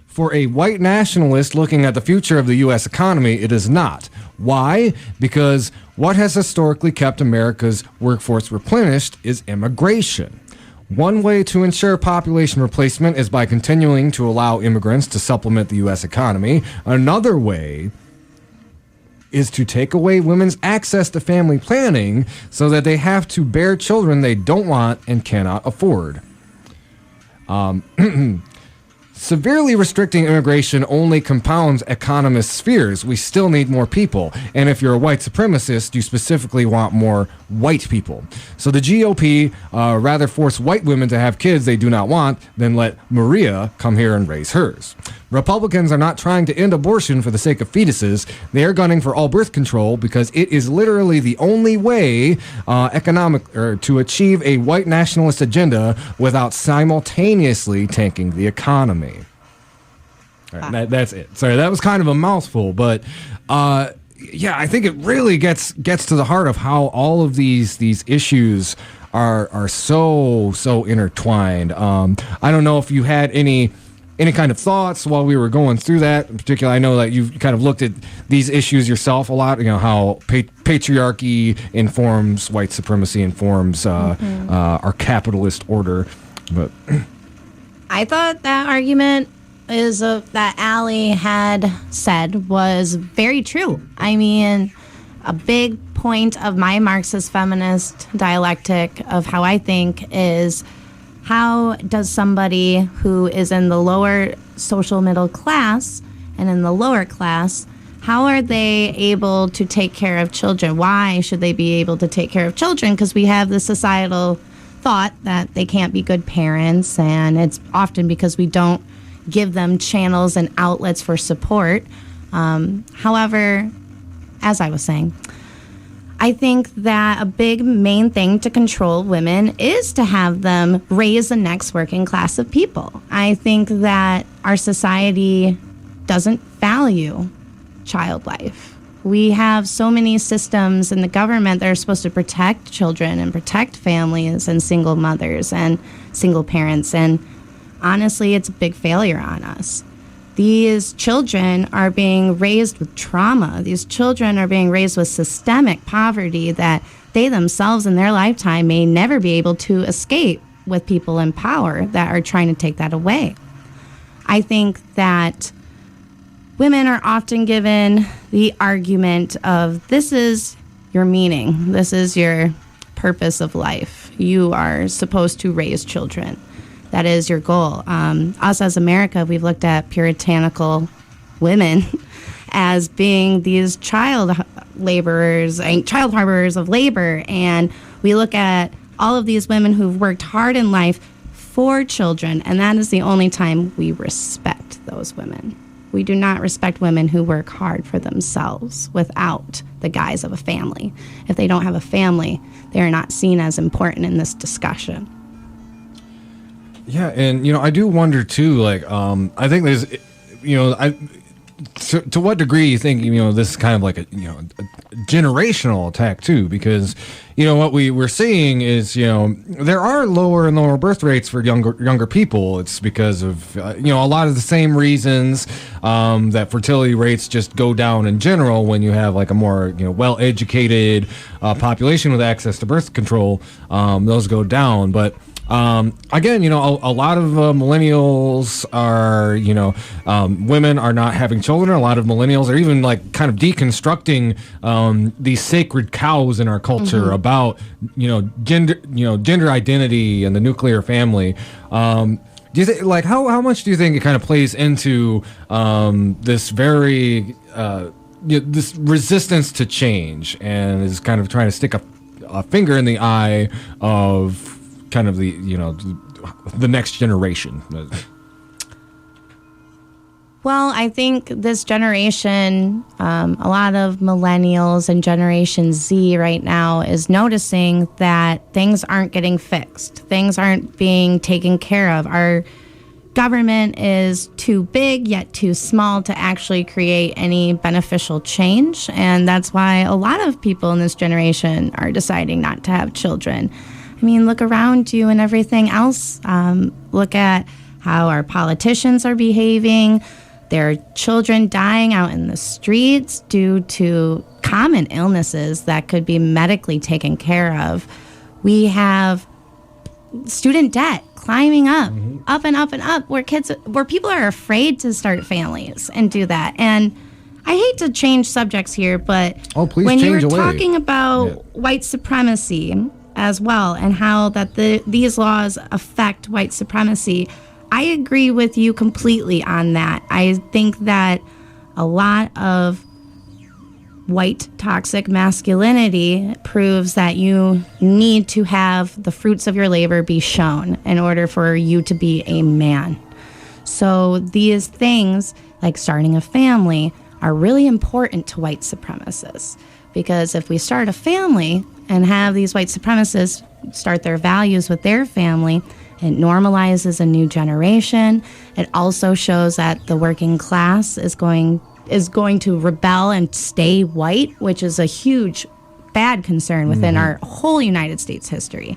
for a white nationalist looking at the future of the U.S. economy, it is not. Why? Because what has historically kept America's workforce replenished is immigration. One way to ensure population replacement is by continuing to allow immigrants to supplement the U.S. economy. Another way is to take away women's access to family planning so that they have to bear children they don't want and cannot afford. Severely restricting immigration only compounds economists' fears. We still need more people. And if you're a white supremacist, you specifically want more white people. So the GOP rather force white women to have kids they do not want than let Maria come here and raise hers. Republicans are not trying to end abortion for the sake of fetuses. They are gunning for all birth control because it is literally the only way to achieve a white nationalist agenda without simultaneously tanking the economy. All right, that's it. Sorry, that was kind of a mouthful, but yeah, I think it really gets to the heart of how all of these issues are so intertwined. I don't know if you had any kind of thoughts while we were going through that. In particular, I know that you've kind of looked at these issues yourself a lot, how patriarchy informs white supremacy, informs our capitalist order. But I thought that argument that Allie had said was very true. I mean, a big point of my Marxist feminist dialectic of how I think is, how does somebody who is in the lower social middle class and in the lower class, how are they able to take care of children? Why should they be able to take care of children? Because we have the societal thought that they can't be good parents, and it's often because we don't give them channels and outlets for support. However, as I was saying, I think that a big main thing to control women is to have them raise the next working class of people. I think that our society doesn't value child life. We have so many systems in the government that are supposed to protect children and protect families and single mothers and single parents, and honestly, it's a big failure on us. These children are being raised with trauma. These children are being raised with systemic poverty that they themselves in their lifetime may never be able to escape with people in power that are trying to take that away. I think that women are often given the argument of, this is your meaning, this is your purpose of life. You are supposed to raise children. That is your goal. Us as America, we've looked at puritanical women as being these child laborers and child harborers of labor. And we look at all of these women who've worked hard in life for children. And that is the only time we respect those women. We do not respect women who work hard for themselves without the guise of a family. If they don't have a family, they are not seen as important in this discussion. Yeah, and I do wonder too. I think there's, to what degree you think, this is kind of like a generational attack too, because what we're seeing is there are lower and lower birth rates for younger people. It's because of a lot of the same reasons that fertility rates just go down in general when you have like a more well-educated population with access to birth control. Those go down, but again, a lot of millennials are, women are not having children. A lot of millennials are even like kind of deconstructing these sacred cows in our culture about, gender identity and the nuclear family. Do you think, like, how much do you think it kind of plays into this very this resistance to change, and is kind of trying to stick a finger in the eye of kind of the the next generation? Well, I think this generation, a lot of millennials and Generation Z right now is noticing that things aren't getting fixed. Things aren't being taken care of. Our government is too big yet too small to actually create any beneficial change. And that's why a lot of people in this generation are deciding not to have children. I mean, look around you and everything else. Look at how our politicians are behaving. There are children dying out in the streets due to common illnesses that could be medically taken care of. We have student debt climbing up and up and up, where people are afraid to start families and do that. And I hate to change subjects here, but when you were talking about white supremacy as well, and how that these laws affect white supremacy, I agree with you completely on that. I think that a lot of white toxic masculinity proves that you need to have the fruits of your labor be shown in order for you to be a man. So these things, like starting a family, are really important to white supremacists, because if we start a family and have these white supremacists start their values with their family, it normalizes a new generation. It also shows that the working class is going to rebel and stay white, which is a huge bad concern within our whole United States history.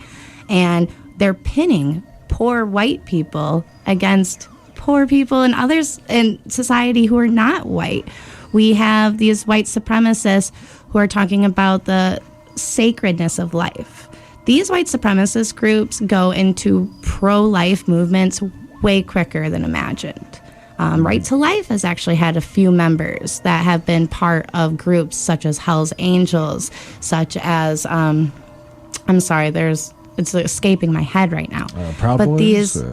And they're pinning poor white people against poor people and others in society who are not white. We have these white supremacists who are talking about the sacredness of life. These white supremacist groups go into pro-life movements way quicker than imagined. Right to Life has actually had a few members that have been part of groups such as Hell's Angels, such as, it's escaping my head right now. Proud but Boys?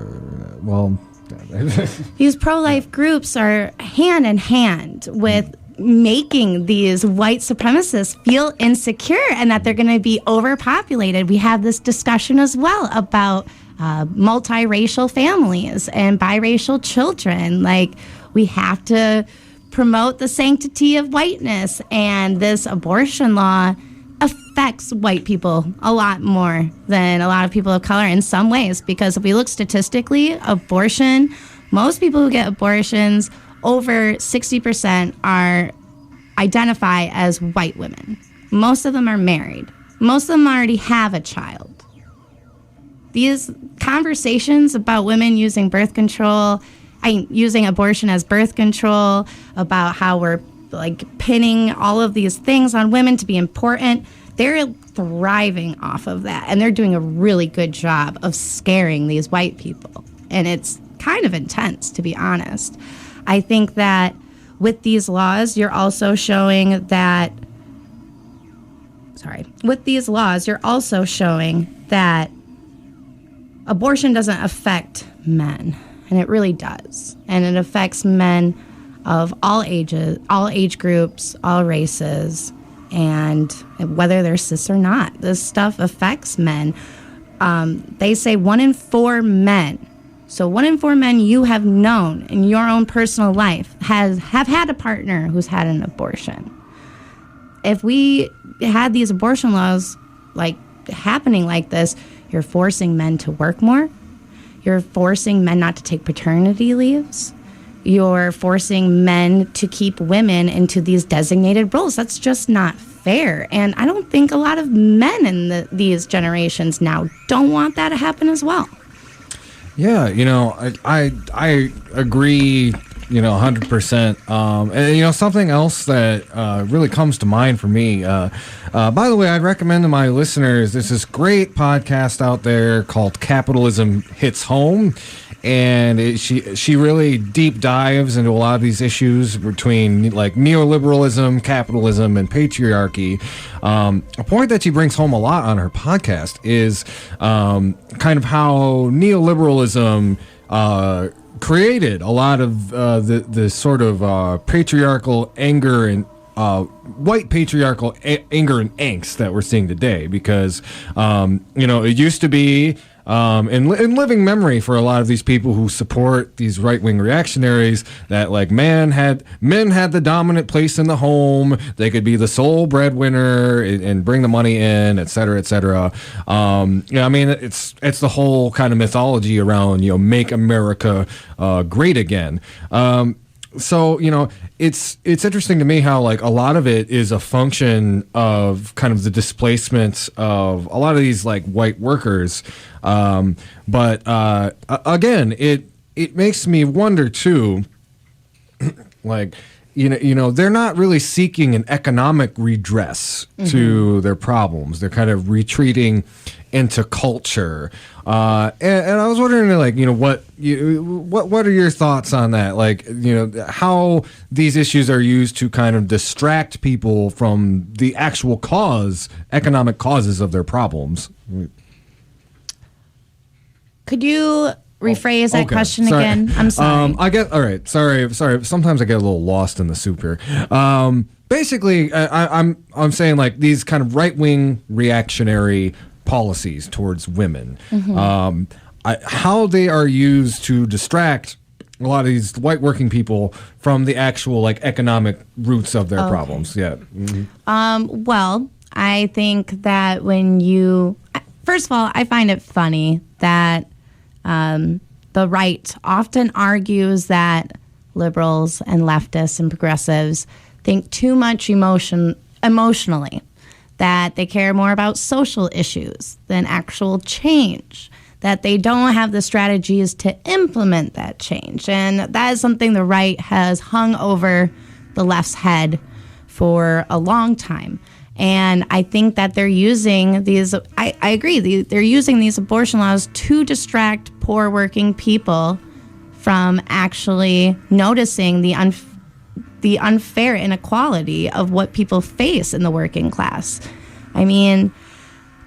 These pro-life groups are hand in hand with making these white supremacists feel insecure and that they're going to be overpopulated. We have this discussion as well about multiracial families and biracial children. Like, we have to promote the sanctity of whiteness, and this abortion law affects white people a lot more than a lot of people of color in some ways, because if we look statistically, most people who get abortions, over 60% identify as white women. Most of them are married. Most of them already have a child. These conversations about women using using abortion as birth control, about how we're like pinning all of these things on women to be important, they're thriving off of that. And they're doing a really good job of scaring these white people. And it's kind of intense, to be honest. I think that with these laws, you're also showing that abortion doesn't affect men, and it really does. And it affects men of all ages, all age groups, all races, and whether they're cis or not. This stuff affects men. They say 1 in 4 men. So 1 in 4 men you have known in your own personal life have had a partner who's had an abortion. If we had these abortion laws happening like this, you're forcing men to work more. You're forcing men not to take paternity leaves. you're forcing men to keep women into these designated roles. That's just not fair. And I don't think a lot of men in these generations now don't want that to happen as well. Yeah, I agree, 100%. And, something else that really comes to mind for me, by the way, I'd recommend to my listeners, there's this great podcast out there called Capitalism Hits Home. And she really deep dives into a lot of these issues between like neoliberalism, capitalism, and patriarchy. A point that she brings home a lot on her podcast is kind of how neoliberalism created a lot of the sort of patriarchal anger and white patriarchal anger and angst that we're seeing today, because it used to be in living memory for a lot of these people who support these right-wing reactionaries that like men had the dominant place in the home. They could be the sole breadwinner and bring the money in, et cetera, et cetera. It's the whole kind of mythology around make America great again. So, it's interesting to me how like a lot of it is a function of kind of the displacement of a lot of these like white workers. But again, it makes me wonder too, like, they're not really seeking an economic redress to their problems. They're kind of retreating into culture. And I was wondering, like, what are your thoughts on that? Like, how these issues are used to kind of distract people from the actual economic causes of their problems. Could you rephrase that question again? I'm sorry. All right. Sorry. Sometimes I get a little lost in the soup here. Basically, I'm saying like these kind of right-wing reactionary policies towards women, how they are used to distract a lot of these white working people from the actual like economic roots of their problems. Yeah. Well, I think that first of all, I find it funny that the right often argues that liberals and leftists and progressives think too much emotionally, that they care more about social issues than actual change, that they don't have the strategies to implement that change. And that is something the right has hung over the left's head for a long time. And I think that they're using these, I agree, they're using these abortion laws to distract poor working people from actually noticing the unfair inequality of what people face in the working class. I mean,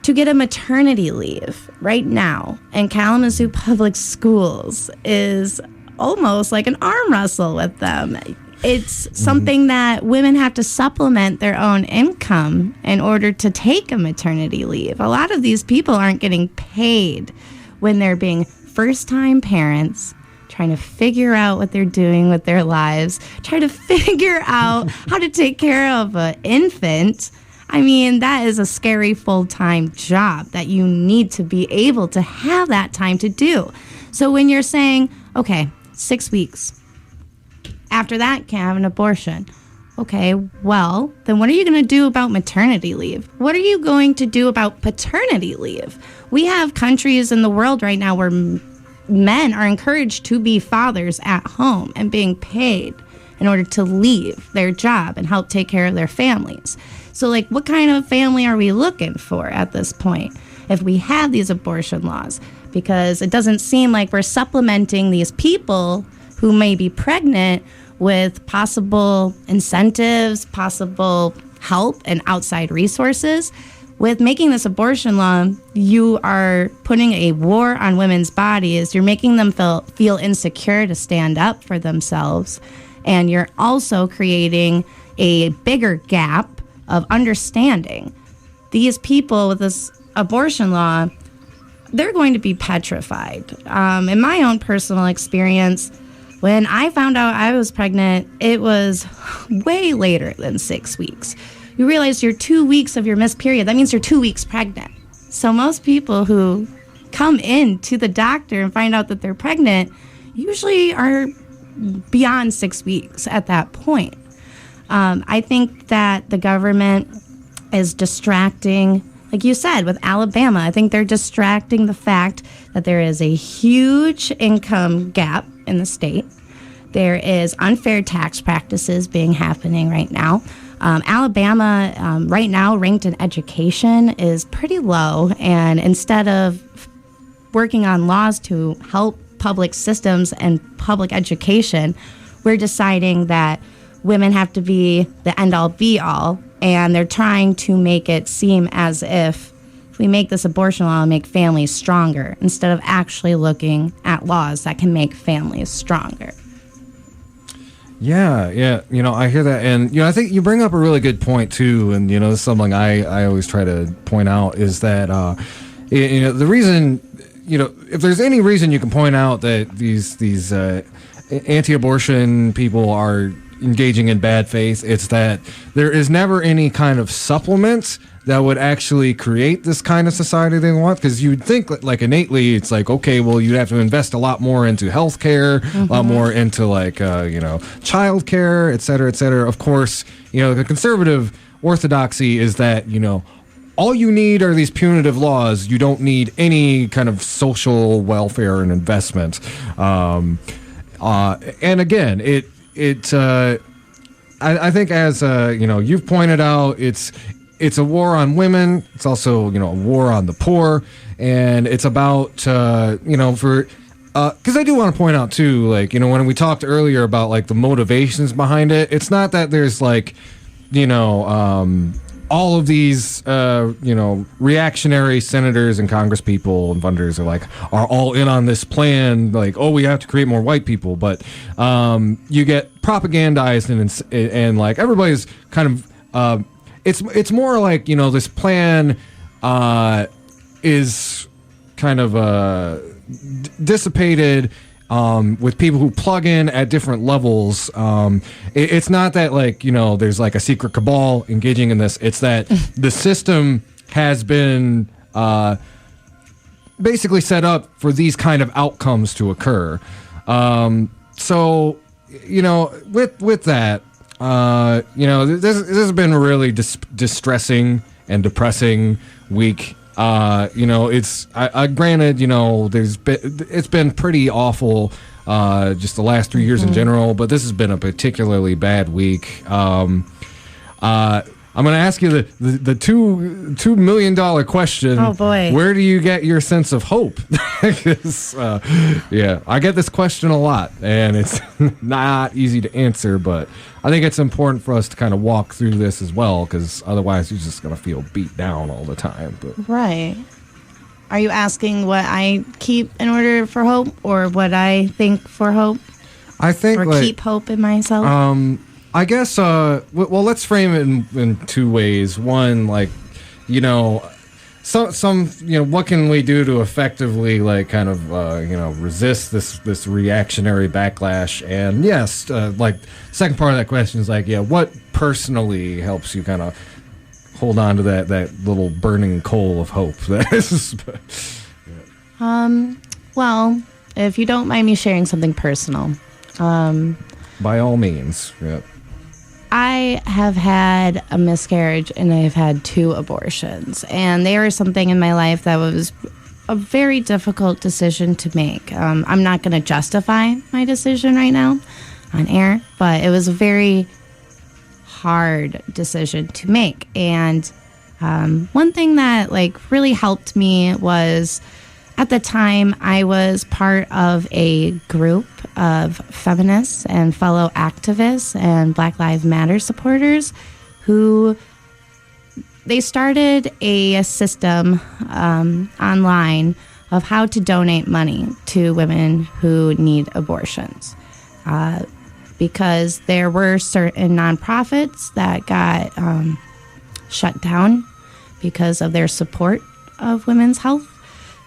to get a maternity leave right now in Kalamazoo Public Schools is almost like an arm wrestle with them. It's something that women have to supplement their own income in order to take a maternity leave. A lot of these people aren't getting paid when they're being first-time parents, trying to figure out what they're doing with their lives, trying to figure out how to take care of an infant. I mean, that is a scary full-time job that you need to be able to have that time to do. So when you're saying, okay, 6 weeks, after that, can't have an abortion. Okay, well, then what are you going to do about maternity leave? What are you going to do about paternity leave? We have countries in the world right now where men are encouraged to be fathers at home and being paid in order to leave their job and help take care of their families. So, like, what kind of family are we looking for at this point if we have these abortion laws? Because it doesn't seem like we're supplementing these people who may be pregnant with possible incentives, possible help, and outside resources. With making this abortion law, you are putting a war on women's bodies. You're making them feel insecure to stand up for themselves. And you're also creating a bigger gap of understanding. These people with this abortion law, they're going to be petrified. In my own personal experience, when I found out I was pregnant, it was way later than 6 weeks. You realize you're 2 weeks of your missed period. That means you're 2 weeks pregnant. So most people who come in to the doctor and find out that they're pregnant usually are beyond 6 weeks at that point. I think that the government is distracting, like you said, with Alabama. I think they're distracting the fact that there is a huge income gap in the state. There is unfair tax practices happening right now. Alabama, right now, ranked in education is pretty low. And instead of working on laws to help public systems and public education, we're deciding that women have to be the end-all, be-all. And they're trying to make it seem as if we make this abortion law, make families stronger, instead of actually looking at laws that can make families stronger. Yeah. I hear that. And, I think you bring up a really good point, too. And, this is something I always try to point out is that, the reason, if there's any reason you can point out that these anti-abortion people are engaging in bad faith, it's that there is never any kind of supplement that would actually create this kind of society they want, because you'd think like innately it's like, okay, well, you'd have to invest a lot more into healthcare, a lot more into child care, et cetera, et cetera. Of course, the conservative orthodoxy is that, all you need are these punitive laws. You don't need any kind of social welfare and investment. And again, I think as you've pointed out, it's a war on women. It's also a war on the poor, and it's about because I do want to point out too, when we talked earlier about the motivations behind it, it's not that there's all of these reactionary senators and congresspeople and funders are all in on this plan, we have to create more white people, but you get propagandized and everybody's kind of it's more like this plan is kind of dissipated with people who plug in at different levels. It's not that there's a secret cabal engaging in this. It's that the system has been basically set up for these kind of outcomes to occur. So with that, this has been a really distressing and depressing week. It's granted, it's been pretty awful, just the last 3 years in general, but this has been a particularly bad week. I'm going to ask you the $2 million question. Oh boy! Where do you get your sense of hope? I get this question a lot, and it's not easy to answer. But I think it's important for us to kind of walk through this as well, because otherwise you're just going to feel beat down all the time. But. Right. Are you asking what I keep in order for hope, or what I think for hope? I think or keep hope in myself. I guess, well, let's frame it in two ways. One, some what can we do to effectively, resist this reactionary backlash? And yes, second part of that question is what personally helps you kind of hold on to that little burning coal of hope? Well, if you don't mind me sharing something personal. By all means, yep. I have had a miscarriage and I have had 2 abortions, and they were something in my life that was a very difficult decision to make. I'm not going to justify my decision right now on air, but it was a very hard decision to make. And one thing that really helped me was, at the time, I was part of a group of feminists and fellow activists and Black Lives Matter supporters who they started a system online of how to donate money to women who need abortions. Because there were certain nonprofits that got shut down because of their support of women's health.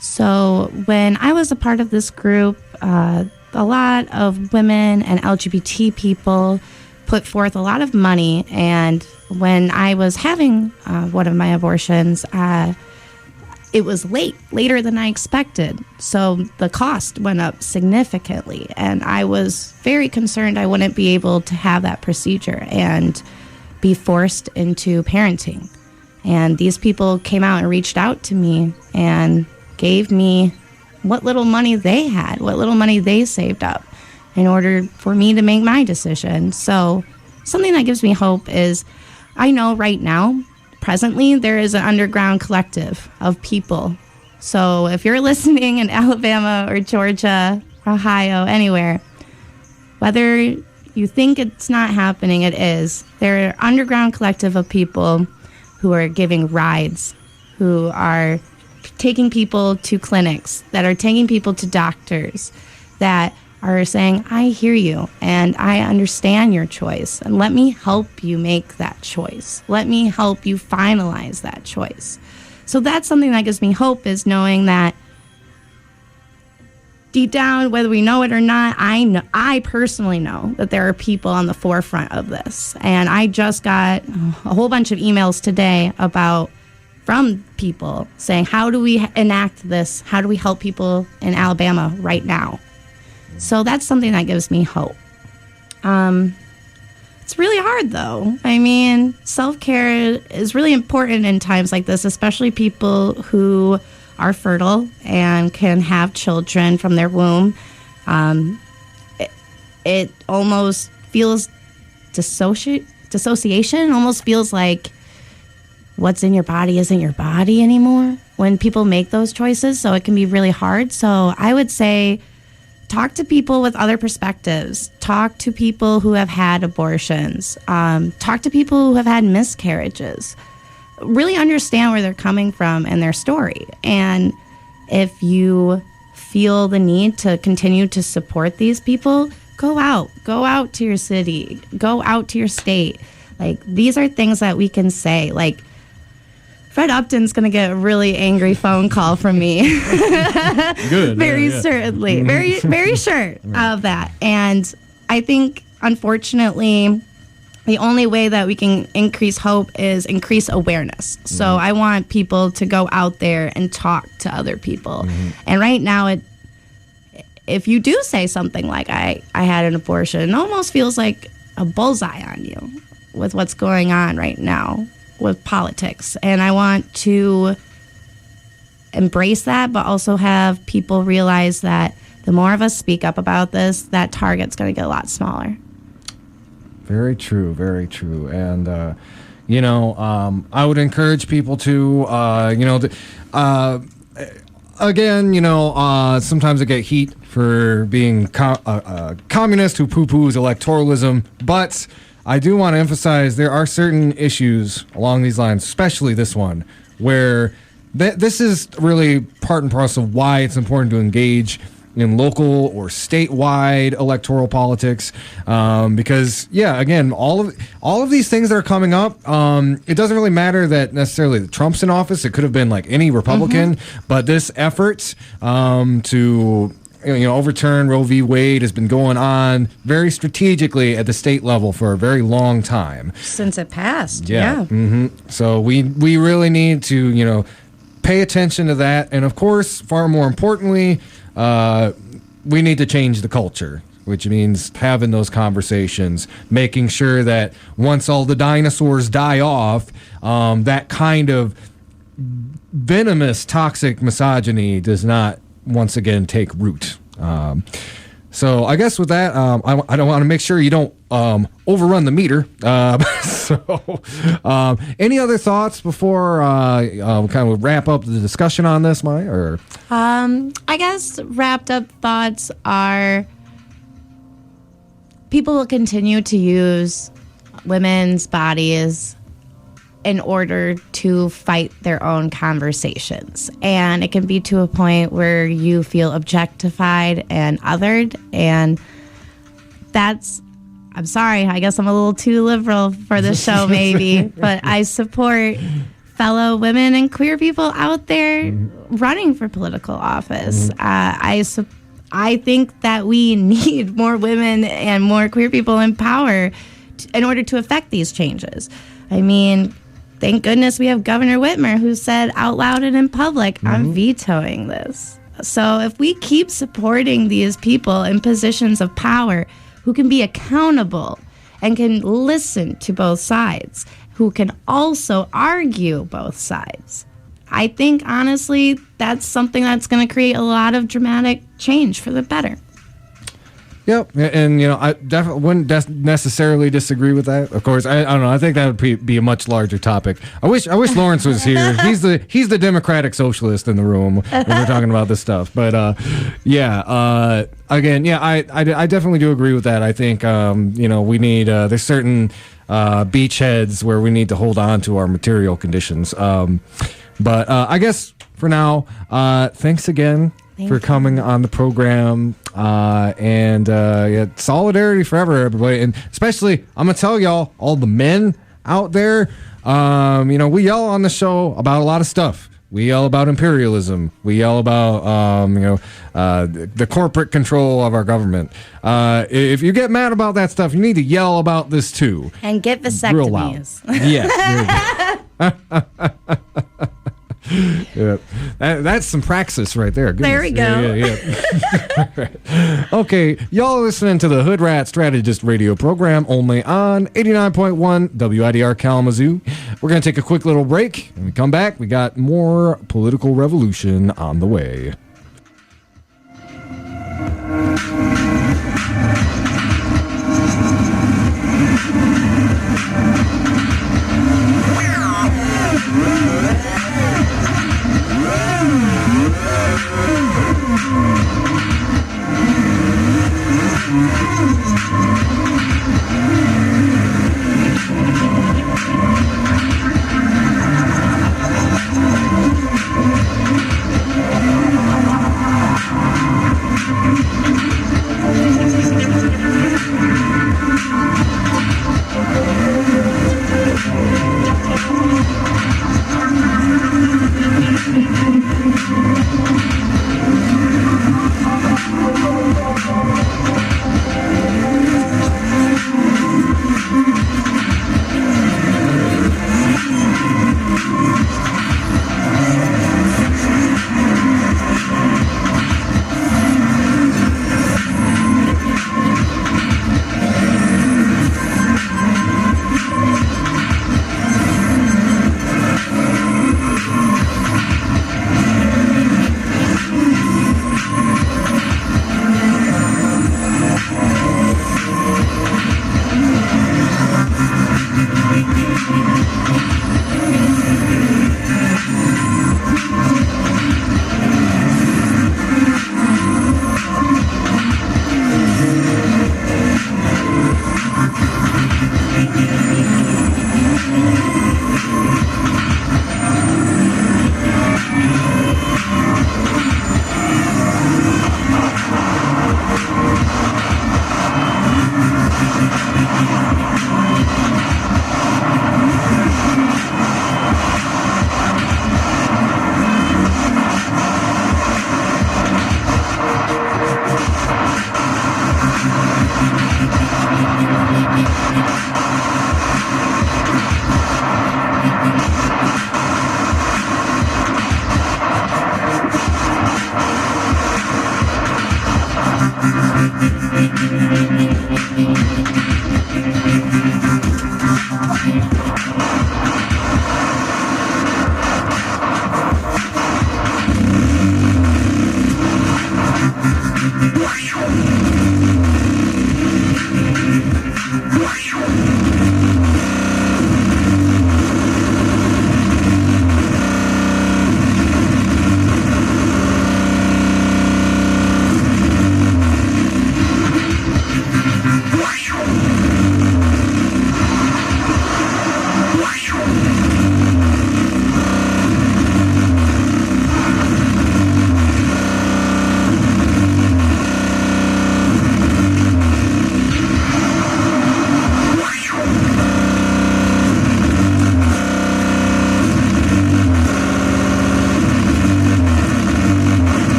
So when I was a part of this group, a lot of women and LGBT people put forth a lot of money. And when I was having one of my abortions, it was later than I expected. So the cost went up significantly. And I was very concerned I wouldn't be able to have that procedure and be forced into parenting. And these people came out and reached out to me and gave me what little money they had, what little money they saved up in order for me to make my decision. So something that gives me hope is I know right now, presently, there is an underground collective of people. So if you're listening in Alabama or Georgia, Ohio, anywhere, whether you think it's not happening, it is. There are an underground collective of people who are giving rides, who are taking people to clinics, that are taking people to doctors, that are saying, I hear you and I understand your choice, and let me help you make that choice. Let me help you finalize that choice. So that's something that gives me hope, is knowing that deep down, whether we know it or not, I personally know that there are people on the forefront of this. And I just got a whole bunch of emails today from people saying, how do we enact this? How do we help people in Alabama right now? So that's something that gives me hope. It's really hard, though. I mean, self-care is really important in times like this, especially people who are fertile and can have children from their womb. It almost feels dissociation. Almost feels like what's in your body isn't your body anymore when people make those choices. So it can be really hard. So I would say, talk to people with other perspectives. Talk to people who have had abortions. Talk to people who have had miscarriages. Really understand where they're coming from and their story. And if you feel the need to continue to support these people, go out to your city, go out to your state. Like, these are things that we can say. Like, Fred Upton's going to get a really angry phone call from me. Good. Very certainly. Very, very sure of that. And I think, unfortunately, the only way that we can increase hope is increase awareness. So I want people to go out there and talk to other people. And right now, if you do say something like, I had an abortion, it almost feels like a bullseye on you with what's going on right now with politics. And I want to embrace that, but also have people realize that the more of us speak up about this, that target's going to get a lot smaller. Very true, very true. And, I would encourage people to, again, sometimes I get heat for being a communist who poo-poos electoralism, but I do want to emphasize there are certain issues along these lines, especially this one, where this is really part and parcel of why it's important to engage in local or statewide electoral politics, because again, all of these things that are coming up, it doesn't really matter that necessarily Trump's in office. It could have been like any Republican, but this effort to overturn Roe v. Wade has been going on very strategically at the state level for a very long time since it passed. So we really need to pay attention to that, and of course, far more importantly, we need to change the culture, which means having those conversations, making sure that once all the dinosaurs die off, that kind of venomous, toxic misogyny does not once again take root. So I guess with that, I don't want to make sure you don't overrun the meter. Any other thoughts before kind of wrap up the discussion on this, Myah? Or I guess wrapped up thoughts are people will continue to use women's bodies in order to fight their own conversations. And it can be to a point where you feel objectified and othered. And I'm sorry, I guess I'm a little too liberal for this show maybe, but I support fellow women and queer people out there running for political office. I think that we need more women and more queer people in power in order to affect these changes. I mean, thank goodness we have Governor Whitmer, who said out loud and in public, I'm vetoing this. So if we keep supporting these people in positions of power who can be accountable and can listen to both sides, who can also argue both sides, I think, honestly, that's something that's going to create a lot of dramatic change for the better. Yep, and I definitely wouldn't necessarily disagree with that. Of course, I don't know. I think that would be a much larger topic. I wish Lawrence was here. He's the Democratic socialist in the room when we're talking about this stuff. But again, I definitely do agree with that. I think we need there's certain beachheads where we need to hold on to our material conditions. But I guess for now, thanks again for coming on the program, and solidarity forever, everybody, and especially I'm gonna tell y'all, all the men out there, we yell on the show about a lot of stuff. We yell about imperialism. We yell about the corporate control of our government. If you get mad about that stuff, you need to yell about this too. And get vasectomies. Yeah, that's some praxis right there. Goodness. There we go. Yeah. Okay, y'all are listening to the Hoodrat Strategist radio program only on 89.1 WIDR Kalamazoo. We're going to take a quick little break. When we come back, we got more political revolution on the way.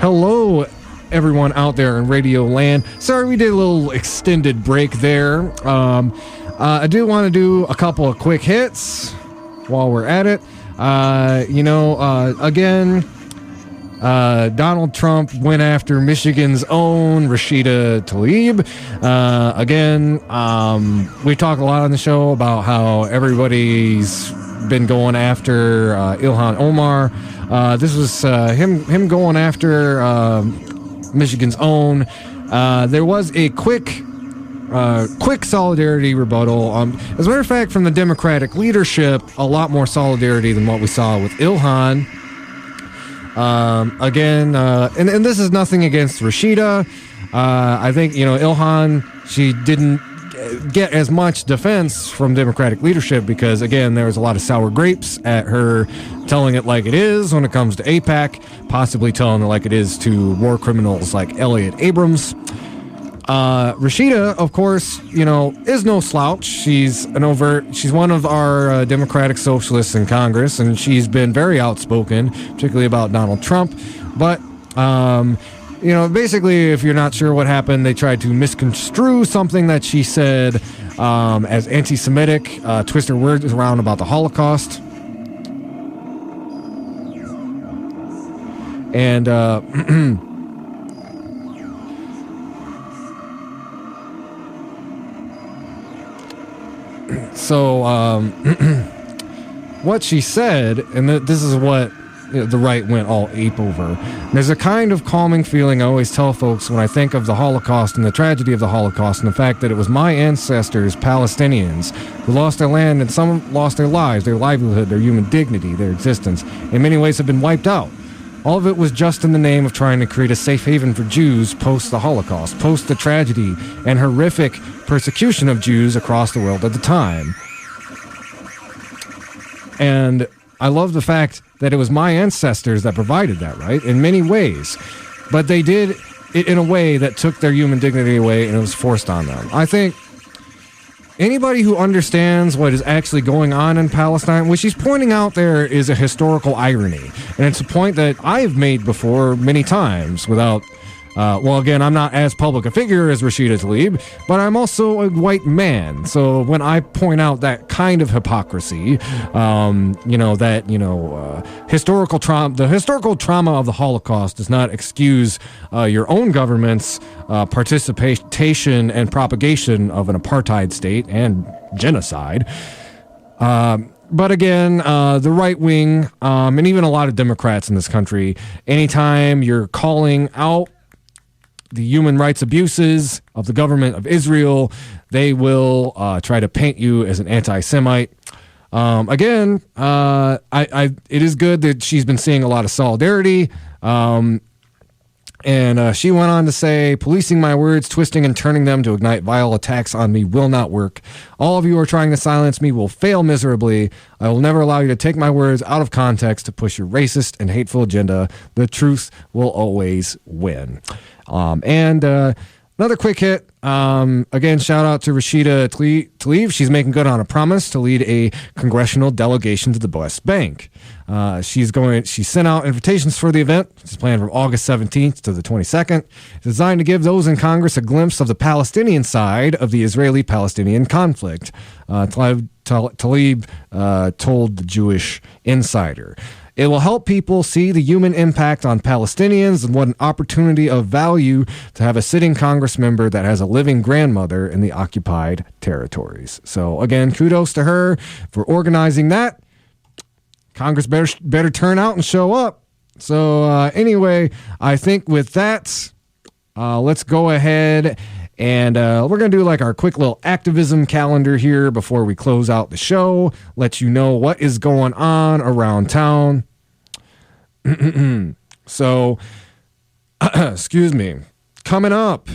Hello, everyone out there in Radio Land. Sorry we did a little extended break there. I do want to do a couple of quick hits while we're at it. Again, Donald Trump went after Michigan's own Rashida Tlaib. We talk a lot on the show about how everybody's been going after Ilhan Omar. This was him going after Michigan's own. There was a quick solidarity rebuttal. As a matter of fact, from the Democratic leadership, a lot more solidarity than what we saw with Ilhan. And this is nothing against Rashida. I think, Ilhan, she didn't get as much defense from Democratic leadership because, again, there was a lot of sour grapes at her telling it like it is when it comes to AIPAC, possibly telling it like it is to war criminals like Elliot Abrams. Rashida, of course, is no slouch. She's one of our Democratic socialists in Congress, and she's been very outspoken, particularly about Donald Trump. But, basically, if you're not sure what happened, they tried to misconstrue something that she said as anti-Semitic, twist her words around about the Holocaust. And, so, what she said, and this is what the right went all ape over. There's a kind of calming feeling I always tell folks when I think of the Holocaust and the tragedy of the Holocaust and the fact that it was my ancestors, Palestinians, who lost their land and some lost their lives, their livelihood, their human dignity, their existence, in many ways have been wiped out. All of it was just in the name of trying to create a safe haven for Jews post the Holocaust, post the tragedy and horrific persecution of Jews across the world at the time. And I love the fact that it was my ancestors that provided that, right? In many ways. But they did it in a way that took their human dignity away and it was forced on them. I think anybody who understands what is actually going on in Palestine, what she's pointing out there is a historical irony. And it's a point that I've made before many times without... again, I'm not as public a figure as Rashida Tlaib, but I'm also a white man. So when I point out that kind of hypocrisy, historical trauma, the historical trauma of the Holocaust does not excuse your own government's participation and propagation of an apartheid state and genocide. But again, the right wing, and even a lot of Democrats in this country, anytime you're calling out the human rights abuses of the government of Israel, they will try to paint you as an anti-Semite. It is good that she's been seeing a lot of solidarity. And she went on to say, policing my words, twisting and turning them to ignite vile attacks on me will not work. All of you who are trying to silence me will fail miserably. I will never allow you to take my words out of context to push your racist and hateful agenda. The truth will always win. Another quick hit. Again, shout out to Rashida Tlaib. She's making good on a promise to lead a congressional delegation to the West Bank. She sent out invitations for the event. It's planned from August 17th to the 22nd. It's designed to give those in Congress a glimpse of the Palestinian side of the Israeli-Palestinian conflict. Tlaib told the Jewish Insider. It will help people see the human impact on Palestinians and what an opportunity of value to have a sitting Congress member that has a living grandmother in the occupied territories. So again, kudos to her for organizing that. Congress better turn out and show up. So anyway, I think with that, let's go ahead and we're going to do like our quick little activism calendar here before we close out the show. Let you know what is going on around town. So, excuse me. Coming up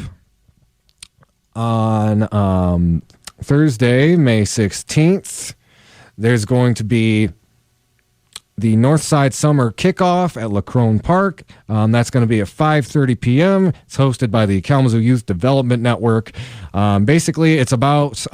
on Thursday, May 16th, there's going to be the Northside Summer Kickoff at Lacrone Park. That's going to be at 5:30 p.m. It's hosted by the Kalamazoo Youth Development Network. Basically, it's about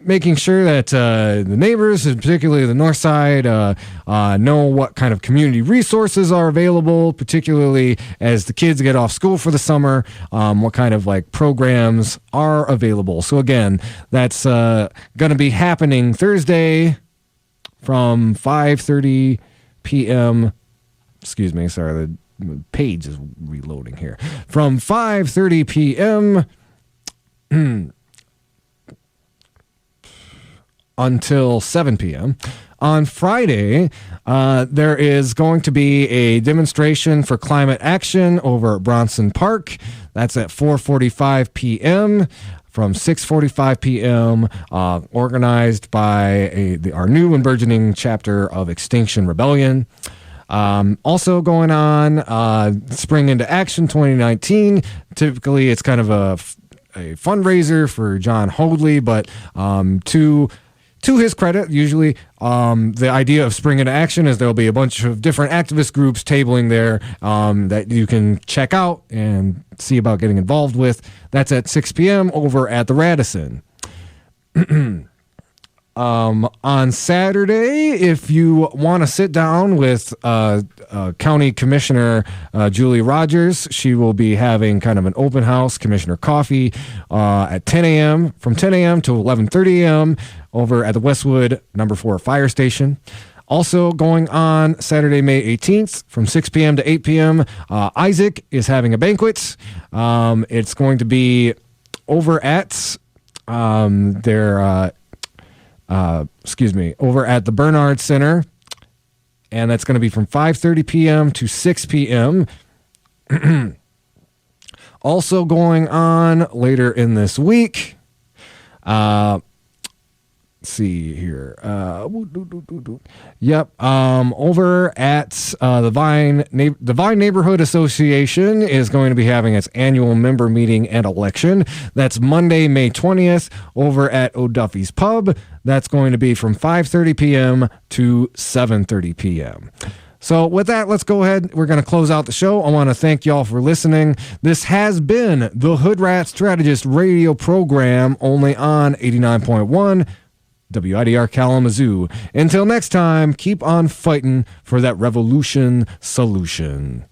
making sure that the neighbors, and particularly the north side, know what kind of community resources are available, particularly as the kids get off school for the summer, what kind of like programs are available. So again, that's going to be happening Thursday from 5:30 p.m. Excuse me, sorry, the page is reloading here. From 5:30 p.m. until 7 p.m. On Friday, there is going to be a demonstration for climate action over at Bronson Park. That's at 4:45 p.m. from 6:45 p.m., organized by our new and burgeoning chapter of Extinction Rebellion. Also going on, Spring into Action 2019. Typically, it's kind of a fundraiser for John Hoadley, but to his credit, usually the idea of Spring into Action is there'll be a bunch of different activist groups tabling there that you can check out and see about getting involved with. That's at 6 p.m. over at the Radisson. On Saturday, if you want to sit down with County Commissioner Julie Rogers, she will be having kind of an open house, Commissioner Coffee, at 10 a.m., from 10 a.m. to 11:30 a.m. over at the Westwood No. 4 Fire Station. Also going on Saturday, May 18th, from 6 p.m. to 8 p.m., Isaac is having a banquet. It's going to be over at over at the Bernard Center, and that's going to be from 5:30 p.m. to 6 p.m. Also going on later in this week, see here. Over at the Vine Neighborhood Association is going to be having its annual member meeting and election. That's Monday, May 20th, over at O'Duffy's Pub. That's going to be from 5:30 p.m. to 7:30 p.m. So with that, let's go ahead. We're going to close out the show. I want to thank y'all for listening. This has been the Hoodrat Strategist radio program, only on 89.1 WIDR Kalamazoo. Until next time, keep on fighting for that revolution solution.